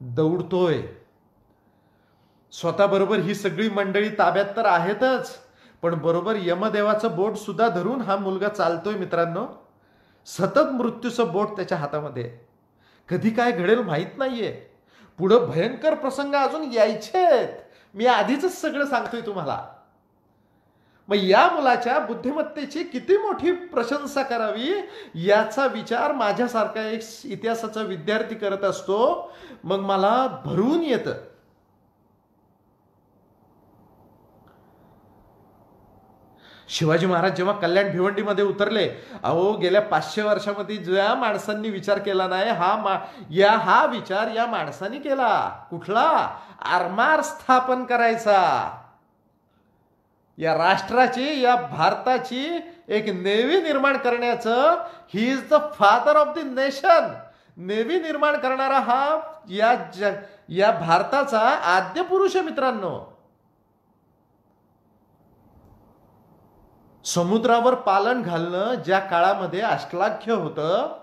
दौडतोय. स्वतः बरोबर ही सगळी मंडळी ताब्यात तर आहेतच, पण बरोबर यमदेवाचं बोट सुद्धा धरून हा मुलगा चालतोय मित्रांनो. सतत मृत्यूचं बोट त्याच्या हातामध्ये. कधी काय घडेल माहित नाहीये. पुढं भयंकर प्रसंग अजून यायचेत. मी आधीच सगळं सांगतोय तुम्हाला. मग या मुलाच्या बुद्धिमत्तेची किती मोठी प्रशंसा करावी याचा विचार माझ्यासारखा एक इतिहासाचा विद्यार्थी करत असतो. मग मला भरून येतं. शिवाजी महाराज जेव्हा कल्याण भिवंडीमध्ये उतरले, अहो गेल्या 500 वर्षामध्ये ज्या माणसांनी विचार केला नाही हा विचार या माणसांनी केला. कुठला? आरमार स्थापन करायचा. या राष्ट्राची, या भारताची एक नेव्ही निर्माण करण्याचं. He is the father of the nation. Navy निर्माण करणारा हा या भारताचा आद्य पुरुष आहे मित्रांनो. समुद्रावर पालन घालणं ज्या काळामध्ये अश्लाघ्य होतं,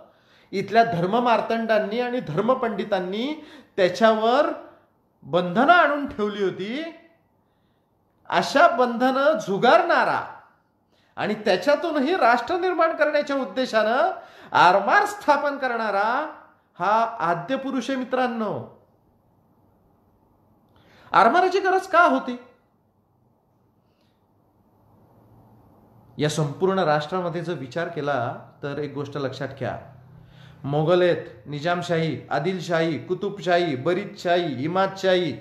इथल्या धर्ममार्तंडांनी आणि धर्मपंडितांनी त्याच्यावर बंधनं आणून ठेवली होती. अशा बंधनं झुगारणारा आणि त्याच्यातूनही राष्ट्र निर्माण करण्याच्या उद्देशानं आरमार स्थापन करणारा हा आद्य पुरुष आहे मित्रांनो. आरमाराची गरज का होती? या संपूर्ण राष्ट्रामध्ये जर विचार केला तर एक गोष्ट लक्षात घ्या. मोगल आहेत, निजामशाही, आदिलशाही, कुतुबशाही, बरीदशाही, इमादशाही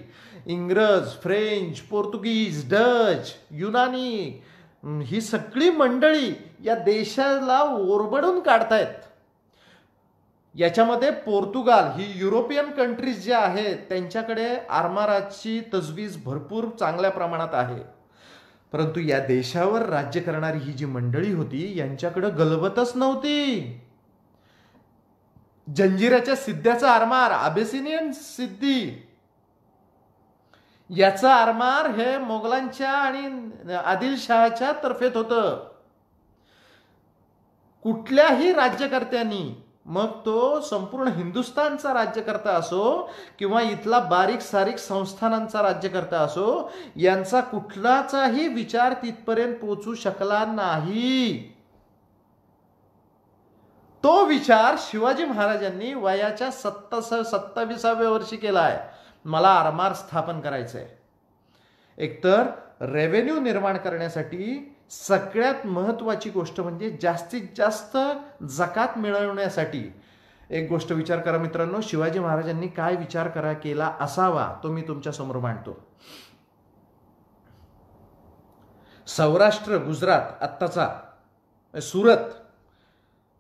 इंग्रज, फ्रेंच, पोर्तुगीज, डच, युनानी ही सगळी मंडळी या देशाला ओरबडून काढतायत. याच्यामध्ये पोर्तुगाल ही युरोपियन कंट्रीज ज्या आहेत त्यांच्याकडे आरमाराची तजवीज भरपूर चांगल्या प्रमाणात आहे. परंतु या देशावर राज्य करणारी ही जी मंडळी होती यांच्याकडे गलबतच नव्हती. जंजिराच्या सिद्ध्याचा आरमार, अबेसिनियन सिद्धी, याचं आरमार हे मोगलांच्या आणि आदिलशहाच्या तर्फेत होतं. कुठल्याही राज्यकर्त्यांनी, मग तो संपूर्ण हिंदुस्थानचा राज्यकर्ता असो किंवा इथला बारीक सारीक संस्थानांचा राज्यकर्ता असो, यांचा कुठलाचाही विचार तिथपर्यंत पोहोचू शकला नाही. तो विचार शिवाजी महाराजांनी वयाच्या 27व्या वर्षी केलाय. मला आरमार स्थापन करायचंय. एकतर रेव्हेन्यू निर्माण करण्यासाठी सगळ्यात महत्वाची गोष्ट म्हणजे जास्तीत जास्त जकात मिळवण्यासाठी. एक गोष्ट विचार करा मित्रांनो, शिवाजी महाराजांनी काय विचार केला असावा तो मी तुमच्या समोर मांडतो. सौराष्ट्र, गुजरात आत्ताचा सुरत,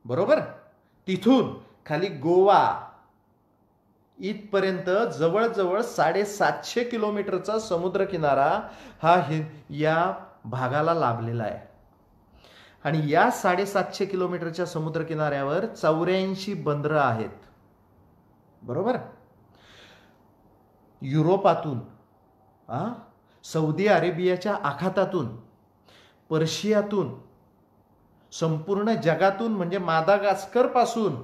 बरोबर, तिथून खाली गोवा इथपर्यंत जवळजवळ 750 किलोमीटरचा समुद्र किनारा हा या भागाला लाभलेला आहे. आणि या 750 किलोमीटरच्या समुद्र किनाऱ्यावर 84 बंदरं आहेत, बरोबर. युरोपातून, सौदी अरेबियाच्या आखातातून, पर्शियातून, संपूर्ण जगातून म्हणजे मादागास्कर पासून,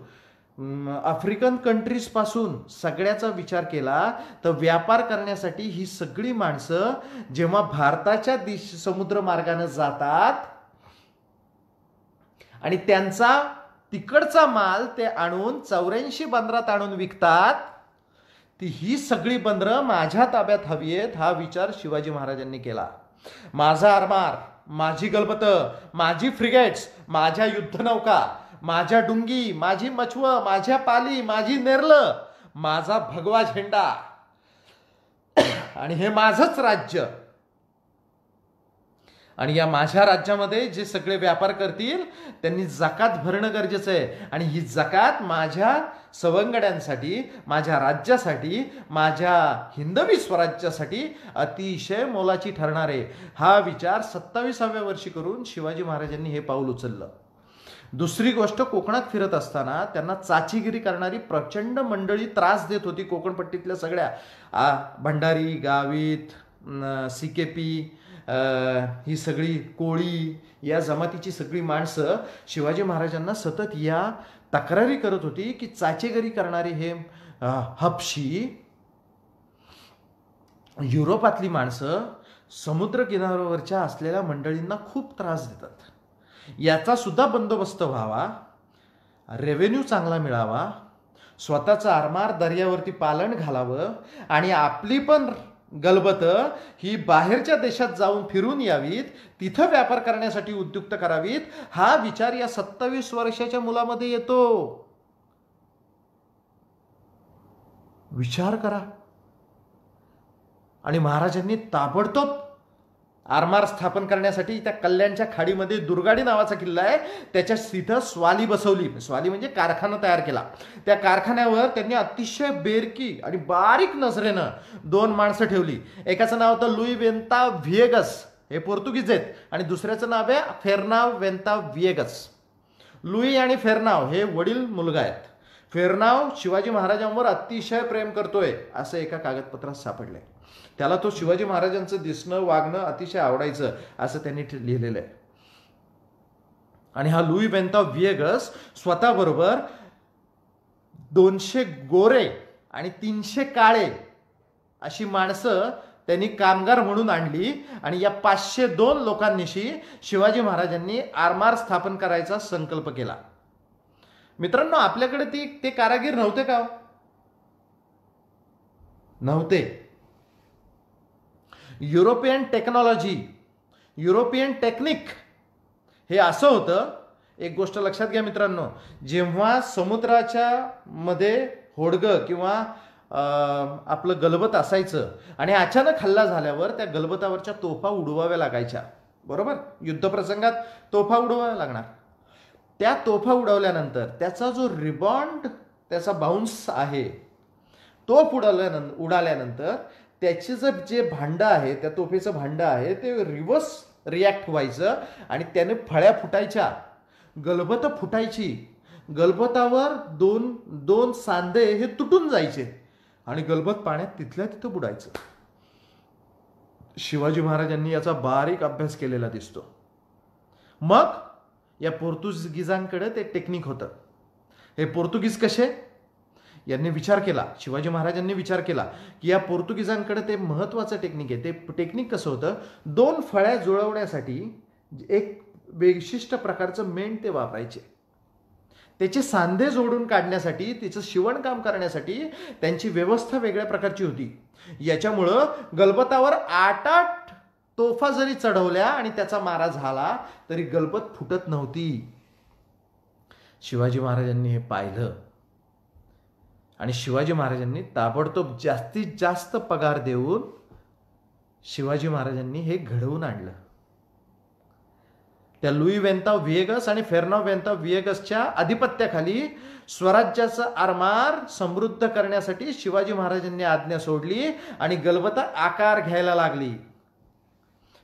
आफ्रिकन कंट्रीज पासून सगळ्याचा विचार केला तर व्यापार करण्यासाठी ही सगळी माणसं जेव्हा भारताच्या समुद्र मार्गाने जातात आणि त्यांचा तिकडचा माल ते आणून 84 बंदरात आणून विकतात, ती ही सगळी बंदरं माझ्या ताब्यात हवी आहेत, हा विचार शिवाजी महाराजांनी केला. माझा आरमार, माझी गलबतं, माझी फ्रिगेट्स, माझ्या युद्धनौका, माझ्या डुंगी, माझी मछवं, माझ्या पाली, माझी नेरलं, माझा भगवा झेंडा आणि हे माझंच राज्य. आणि या माझ्या राज्यामध्ये जे सगळे व्यापार करतील त्यांनी जकात भरणं गरजेचं आहे. आणि ही जकात माझ्या सवंगड्यांसाठी, माझ्या राज्यासाठी, माझ्या हिंदवी स्वराज्यासाठी अतिशय मोलाची ठरणार आहे. हा विचार 27व्या वर्षी करून शिवाजी महाराजांनी हे पाऊल उचललं. दुसरी गोष्ट, कोकणात फिरत असताना त्यांना चाचीगिरी करणारी प्रचंड मंडळी त्रास देत होती. कोकणपट्टीतल्या सगळ्या भंडारी, गावित, सिकेपी, ही सगळी कोळी या जमातीची सगळी माणसं शिवाजी महाराजांना सतत या तक्रारी करत होती की चाचेगिरी करणारी हे हबशी युरोपातली माणसं समुद्र किनाऱ्यावरच्या असलेल्या मंडळींना खूप त्रास देतात. याचा सुद्धा बंदोबस्त व्हावा, रेव्हेन्यू चांगला मिळावा, स्वतःचा आरमार दर्यावरती पालन घालावं आणि आपली पण गलबत ही बाहेरच्या देशात जाऊन फिरून यावीत, तिथं व्यापार करण्यासाठी उद्युक्त करावीत, हा विचार या 27 वर्षाच्या मुलामध्ये येतो. विचार करा. आणि महाराजांनी ताबडतोब आरमार स्थापन करण्यासाठी त्या कल्याणच्या खाडीमध्ये दुर्गाडी नावाचा किल्ला आहे, त्याच्या तिथं स्वाली बसवली. स्वाली म्हणजे कारखाना तयार केला. त्या कारखान्यावर त्यांनी अतिशय बेरकी आणि बारीक नजरेनं 2 माणसं ठेवली. एकाचं नाव होतं लुई वेंता व्हिएगस, हे पोर्तुगीज आहेत, आणि दुसऱ्याचं नाव आहे फेर्नाव वेंता व्हिएगस. लुई आणि फेर्नाव हे वडील मुलगा आहेत. फेर्नाव शिवाजी महाराजांवर अतिशय प्रेम करतोय असं एका कागदपत्रात सापडलंय. त्याला तो शिवाजी महाराजांचं दिसणं वागणं अतिशय आवडायचं असं त्यांनी लिहिलेलं आहे. आणि हा लुई वेंता व्हिएगस स्वतःबरोबर 200 गोरे आणि 300 काळे अशी माणसं त्यांनी कामगार म्हणून आणली. आणि या 502 लोकांनीशी शिवाजी महाराजांनी आरमार स्थापन करायचा संकल्प केला. मित्रांनो, आपल्याकडे ते कारागीर नव्हते का? नव्हते. युरोपियन टेक्नॉलॉजी, युरोपियन टेक्निक हे असं होतं. एक गोष्ट लक्षात घ्या मित्रांनो, जेव्हा समुद्राच्या मध्ये होडगं किंवा आपलं गलबत असायचं आणि अचानक हल्ला झाल्यावर त्या गलबतावरच्या तोफा उडवाव्या लागायच्या. बरोबर, युद्धप्रसंगात तोफा उडवाव्या लागणार. त्या तोफा उडवल्यानंतर त्याचा जो रिबॉन्ड, त्याचा बाउन्स आहे, तोफ उडाल्यानंतर त्याचे जे भांडं आहे, त्या तोफेचं भांडं आहे ते रिव्हर्स रिॲक्ट व्हायचं आणि त्याने फळ्या फुटायच्या, गलबत फुटायची. गलबतावर दोन दोन सांधे हे तुटून जायचे आणि गलबत पाण्यात तिथल्या तिथं बुडायचं. शिवाजी महाराजांनी याचा बारीक अभ्यास केलेला दिसतो. मग या पोर्तुगीजांकडे ते टेक्निक होतं. हे पोर्तुगीज कसे, यांनी विचार केला, शिवाजी महाराजांनी विचार केला की या पोर्तुगीजांकडे ते महत्वाचं टेक्निक आहे. ते टेक्निक कसं होतं, दोन फळ्या जुळवण्यासाठी एक विशिष्ट प्रकारचं मेंढ ते वापरायचे. त्याचे सांधे जोडून काढण्यासाठी, तिचं शिवणकाम करण्यासाठी त्यांची व्यवस्था वेगळ्या प्रकारची होती. याच्यामुळं गलबतावर 8-8 तोफा जरी चढवल्या आणि त्याचा मारा झाला तरी गलबत फुटत नव्हती. शिवाजी महाराजांनी हे पाहिलं आणि शिवाजी महाराजांनी ताबडतोब जास्तीत जास्त पगार देऊन शिवाजी महाराजांनी हे घडवून आणलं. त्या लुई वेंताव विएगस आणि फेर्नाव वेंताव विएगसच्या आधिपत्याखाली स्वराज्याचा आरमार समृद्ध करण्यासाठी शिवाजी महाराजांनी आज्ञा सोडली आणि गलबत आकार घ्यायला लागली.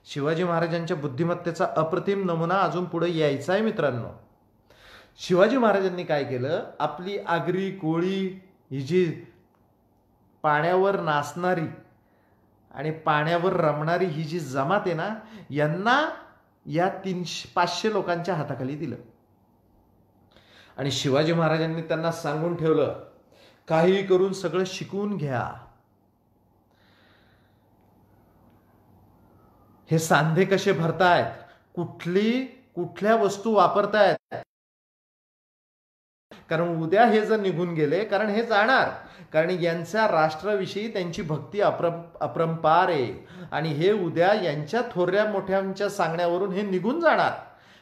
शिवाजी महाराजांच्या बुद्धिमत्तेचा अप्रतिम नमुना अजून पुढे यायचा आहे मित्रांनो. शिवाजी महाराजांनी काय केलं, आपली आगरी कोळी ही जी पाण्यावर नाचणारी आणि पाण्यावर रमणारी ही जी जमात आहे ना, यांना या 300-500 लोकांच्या हाताखाली दिलं आणि शिवाजी महाराजांनी त्यांना सांगून ठेवलं, काही करून सगळं शिकून घ्या. हे सांधे कसे भरतायत, कुठल्या वस्तू वापरतायत, कारण उद्या हे जर निघून गेले, कारण हे जाणार, कारण यांच्या राष्ट्राविषयी त्यांची भक्ती अपरंपार आहे आणि हे उद्या यांच्या थोरल्या मोठ्यांच्या सांगण्यावरून हे निघून जाणार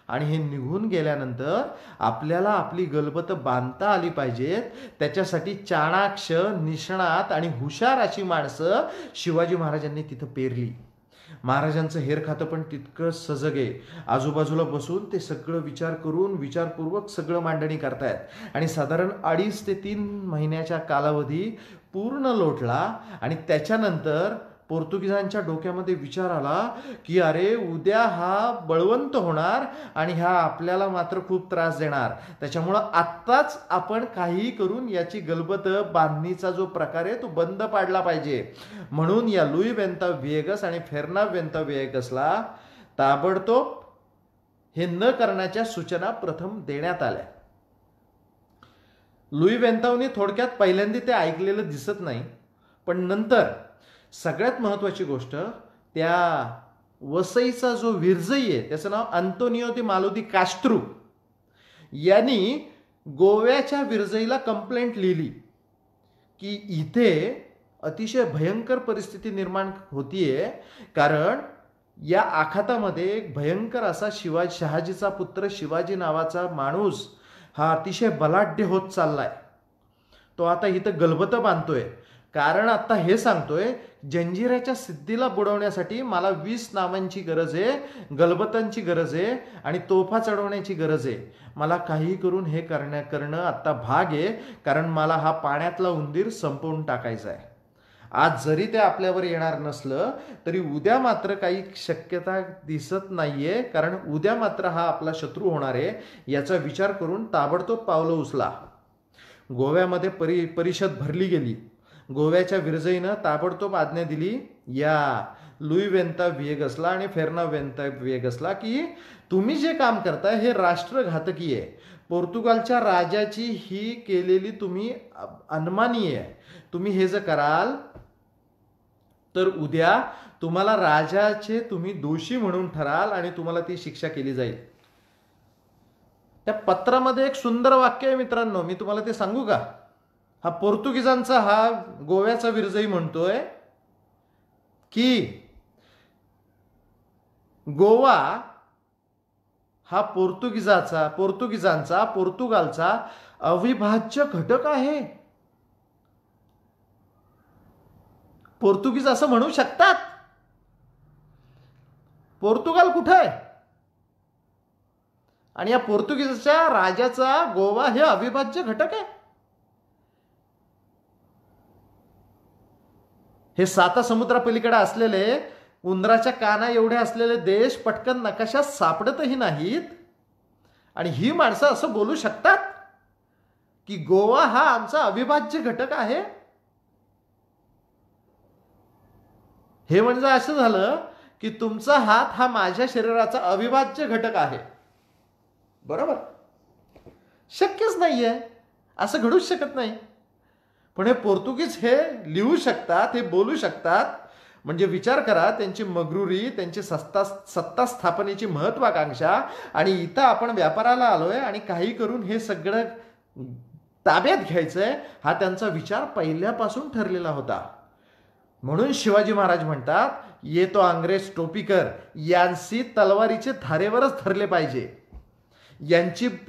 आणि हे निघून गेल्यानंतर आपल्याला आपली गलबत बांधता आली पाहिजेत. त्याच्यासाठी चाणाक्ष, निष्णात आणि हुशार अशी माणसं शिवाजी महाराजांनी तिथं पेरली. महाराजांचं हेर खातं पण तितकं सजग आहे. आजूबाजूला बसून ते सगळं विचार करून विचारपूर्वक सगळं मांडणी करतायत आणि साधारण 2.5 ते 3 महिन्याच्या कालावधी पूर्ण लोटला आणि त्याच्यानंतर पोर्तुगीजांच्या डोक्यामध्ये विचार आला की अरे उद्या हा बळवंत होणार आणि हा आपल्याला मात्र खूप त्रास देणार. त्याच्यामुळं आत्ताच आपण काही करून याची गलबत बांधणीचा जो प्रकार आहे तो बंद पाडला पाहिजे. म्हणून या लुई वेंताव विएगस आणि फेर्नाव वेंताव विएगसला ताबडतोब हे न करण्याच्या सूचना प्रथम देण्यात आल्या. लुई वेंतावने थोडक्यात पहिल्यांदा ते ऐकलेलं दिसत नाही, पण नंतर सगळ्यात महत्वाची गोष्ट, त्या वसईचा जो विरजई आहे त्याचं नाव अंतोनियो दी मालो दी कास्ट्रो, यांनी गोव्याच्या विरजईला कंप्लेंट लिहिली की इथे अतिशय भयंकर परिस्थिती निर्माण होतीये, कारण या आखातामध्ये एक भयंकर असा शहाजीचा पुत्र शिवाजी नावाचा माणूस हा अतिशय बलाढ्य होत चाललाय. तो आता इथं गलबत बांधतोय, कारण आता हे सांगतोय जंजिऱ्याच्या सिद्धीला बुडवण्यासाठी मला 20 नावांची गरज आहे, गलबतांची गरज आहे आणि तोफा चढवण्याची गरज आहे. मला काही करून हे करणं आता भाग आहे, कारण मला हा पाण्यातला उंदीर संपवून टाकायचा आहे. आज जरी ते आपल्यावर येणार नसलं तरी उद्या मात्र काही शक्यता दिसत नाहीये, कारण उद्या मात्र हा आपला शत्रू होणार आहे. याचा विचार करून ताबडतोब पावलं उचला. गोव्यामध्ये परिषद भरली गेली. गोव्याच्या विरजईनं ताबडतोब आज्ञा दिली या लुई वेंताव विएगसला आणि फेर्नाव वेंताव विएगसला की तुम्ही जे काम करताय हे राष्ट्रघातकी आहे. पोर्तुगालच्या राजाची ही केलेली तुम्ही अनमानीय आहे. तुम्ही हे जर कराल तर उद्या तुम्हाला राजाचे तुम्ही दोषी म्हणून ठराल आणि तुम्हाला ती शिक्षा केली जाईल. त्या पत्रामध्ये एक सुंदर वाक्य आहे मित्रांनो, मी तुम्हाला ते सांगू का? हा पोर्तुगीजांचा हा गोव्याचा विरजई म्हणतोय की गोवा हा पोर्तुगालचा अविभाज्य घटक आहे. पोर्तुगीज असं म्हणू शकतात? पोर्तुगाल कुठं आहे? आणि या पोर्तुगीजच्या राजाचा गोवा हे अविभाज्य घटक आहे. हे 7 समुद्रापलीकडे असलेले, उंदराच्या काना एवढे असलेले देश पटकन नकाशात सापडतही नाहीत. आणि ही माणसं असं बोलू शकतात की गोवा हा आमचा अविभाज्य घटक आहे? हे म्हणजे असं झालं की तुमचा हात हा माझ्या शरीराचा अविभाज्य घटक आहे. बरोबर? शक्यच नाहीये, असं घडूच शकत नाही. पण हे पोर्तुगीज हे लिहू शकतात, हे बोलू शकतात. म्हणजे विचार करा, त्यांची मगरुरी, त्यांची सत्ता स्थापनेची महत्वाकांक्षा, आणि इथं आपण व्यापाराला आलोय आणि काही करून हे सगळं ताब्यात घ्यायचंय, हा त्यांचा विचार पहिल्यापासून ठरलेला होता. म्हणून शिवाजी महाराज म्हणतात, ये तो अंग्रेज टोपीकर, यांची तलवारीचे धारेवरच धरले पाहिजे.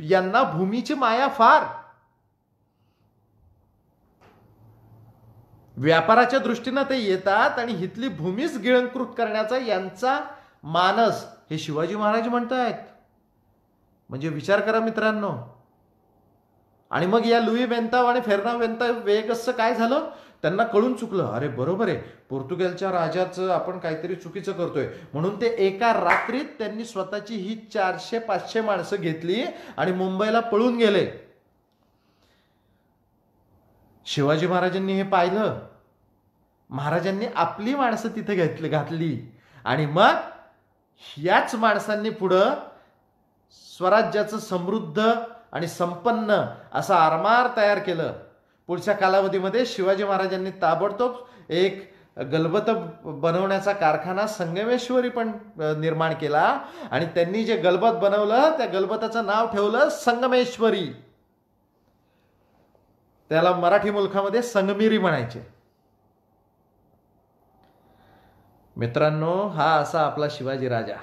यांना भूमीची माया फार. व्यापाराच्या दृष्टीनं ते येतात आणि हिथली भूमीच गिळंकृत करण्याचा यांचा मानस, हे शिवाजी महाराज म्हणतायत. म्हणजे विचार करा मित्रांनो. आणि मग या लुई वेंताव आणि फेर्नांडो वेगसचं काय झालं? त्यांना कळून चुकलं, अरे बरोबर आहे, पोर्तुगालच्या राजाचं आपण काहीतरी चुकीचं करतोय. म्हणून ते एका रात्रीत त्यांनी स्वतःची ही 400-500 माणसं घेतली आणि मुंबईला पळून गेले. शिवाजी महाराजांनी हे पाहिलं. महाराजांनी आपली माणसं तिथे घातली आणि मग याच माणसांनी पुढं स्वराज्याचं समृद्ध आणि संपन्न असं आरमार तयार केलं. पुढच्या कालावधीमध्ये शिवाजी महाराजांनी ताबडतोब एक गलबत बनवण्याचा कारखाना संगमेश्वरी पण निर्माण केला. आणि त्यांनी जे गलबत बनवलं, त्या गलबताचं नाव ठेवलं संगमेश्वरी. त्याला मराठी मुलखामध्ये संगमिरी म्हणायचे. मित्रांनो, हा असा आपला शिवाजी राजा.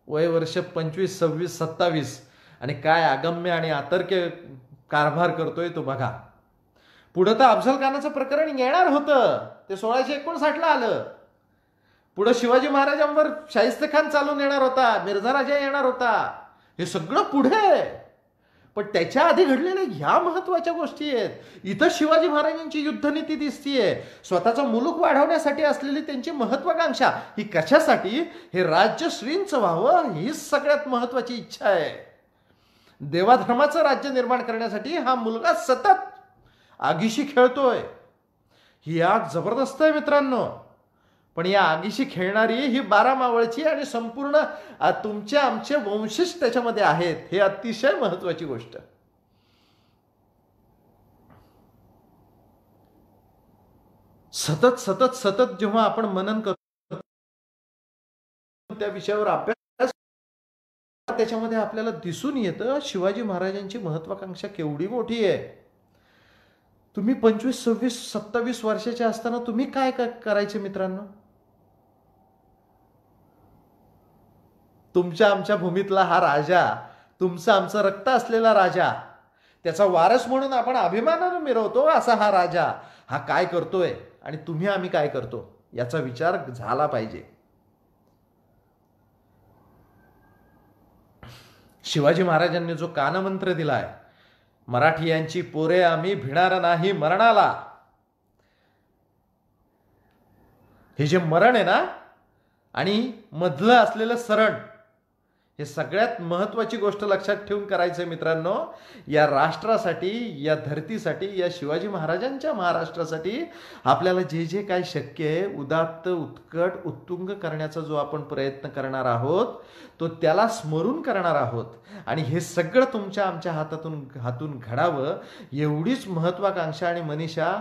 वय वर्ष 25, 26, 27 आणि काय अगम्य आणि अतर्क्य कारभार करतोय तो बघा. पुढं तर अफझल खानाचं प्रकरण येणार होतं, ते 1659ला आलं. पुढं शिवाजी महाराजांवर शाहिस्तेखान चालून येणार होता, मिर्झा राजा येणार होता. हे सगळं पुढे. पण त्याच्या आधी घडलेल्या ह्या महत्वाच्या गोष्टी आहेत. इथं शिवाजी महाराजांची युद्धनीती दिसतीये. स्वतःचा मुलूक वाढवण्यासाठी असलेली त्यांची महत्वाकांक्षा, ही कशासाठी? हे राज्य श्रींचं व्हावं, हीच सगळ्यात महत्वाची इच्छा आहे. देवाधर्माचं राज्य निर्माण करण्यासाठी हा मुलगा सतत आगीशी खेळतोय. ही आग जबरदस्त आहे मित्रांनो. पण या आगीशी खेळणारी ही 12 मावळची आणि संपूर्ण तुमचे आमचे वंशज त्याच्यामध्ये आहेत. हे अतिशय महत्वाची गोष्ट. सतत सतत सतत जेव्हा आपण मनन करतो त्या विषयावर अभ्यास, त्याच्यामध्ये आपल्याला दिसून येतं शिवाजी महाराजांची महत्वाकांक्षा केवढी मोठी आहे. तुम्ही 25, 26, 27 वर्षाचे असताना तुम्ही काय करायचे मित्रांनो? तुमच्या आमच्या भूमीतला हा राजा, तुमचं आमचं रक्त असलेला राजा, त्याचा वारस म्हणून आपण अभिमानाने मिरवतो असा हा राजा, हा काय करतोय आणि तुम्ही आम्ही काय करतो, याचा विचार झाला पाहिजे. शिवाजी महाराजांनी जो कानमंत्र दिलाय, मराठीयांची पोरे आम्ही भिणार नाही मरणाला. हे जे मरण आहे ना, आणि मधलं असलेलं सरण, हे सगळ्यात महत्वाची गोष्ट लक्षात ठेवून करायचं मित्रांनो. या राष्ट्रासाठी, या धरतीसाठी, या शिवाजी महाराजांच्या महाराष्ट्रासाठी आपल्याला जे जे काय शक्य आहे, उदात्त, उत्कट, उत्तुंग करण्याचा जो आपण प्रयत्न करणार आहोत, तो त्याला स्मरून करणार आहोत. आणि हे सगळं तुमच्या आमच्या हातून घडावं, एवढीच महत्वाकांक्षा आणि मनीषा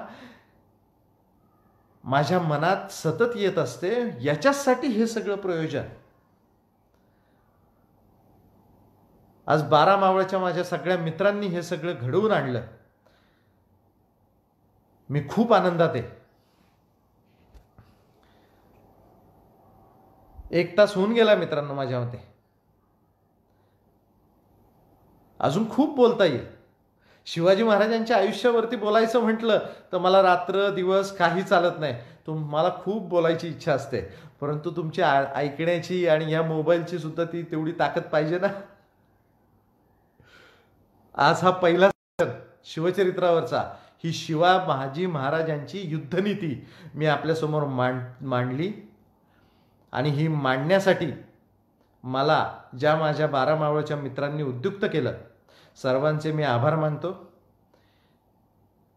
माझ्या मनात सतत येत असते. याच्यासाठी हे सगळं प्रयोजन. आज 12 मावळच्या माझ्या सगळ्या मित्रांनी हे सगळं घडवून आणलं. मी खूप आनंदात आहे. 1 तास होऊन गेला मित्रांनो माझ्या मते. अजून खूप बोलता येईल. शिवाजी महाराजांच्या आयुष्यावरती बोलायचं म्हटलं तर मला रात्र दिवस काही चालत नाही. मला खूप बोलायची इच्छा असते, परंतु तुमची ऐकण्याची आणि या मोबाईलची सुद्धा ती तेवढी ताकद पाहिजे ना. आज हा पहिला शिवचरित्रावरचा ही शिवाजी महाराजांची युद्धनीती मी आपल्यासमोर मांडली. आणि ही मांडण्यासाठी मला ज्या माझ्या 12 मावळच्या मित्रांनी उद्युक्त केलं, सर्वांचे मी आभार मानतो.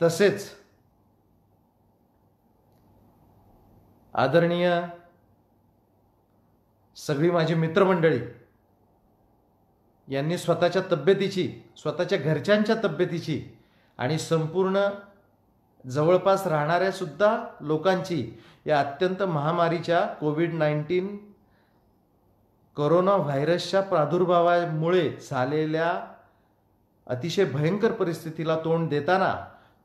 तसेच आदरणीय सगळी माझी मित्रमंडळी यांनी स्वतःच्या तब्येतीची, स्वतःच्या घरच्यांच्या तब्येतीची आणि संपूर्ण जवळपास राहणाऱ्या सुद्धा लोकांची या अत्यंत महामारीच्या कोविड-19 कोरोना व्हायरसच्या प्रादुर्भावामुळे झालेल्या अतिशय भयंकर परिस्थितीला तोंड देताना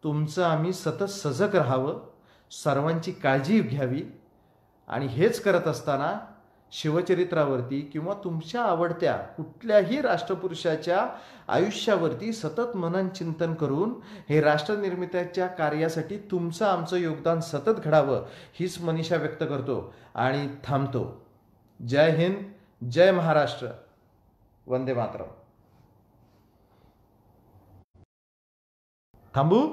तुमचं आम्ही सतत सजग राहावं, सर्वांची काळजी घ्यावी. आणि हेच करत असताना शिवचरित्रावरती किंवा तुमच्या आवडत्या कुठल्याही राष्ट्रपुरुषाच्या आयुष्यावरती सतत मनन चिंतन करून हे राष्ट्रनिर्मितीच्या कार्यासाठी तुमचं आमचं योगदान सतत घडावं, हीच मनीषा व्यक्त करतो आणि थांबतो. जय हिंद, जय महाराष्ट्र, वंदे मातरम. थांबू.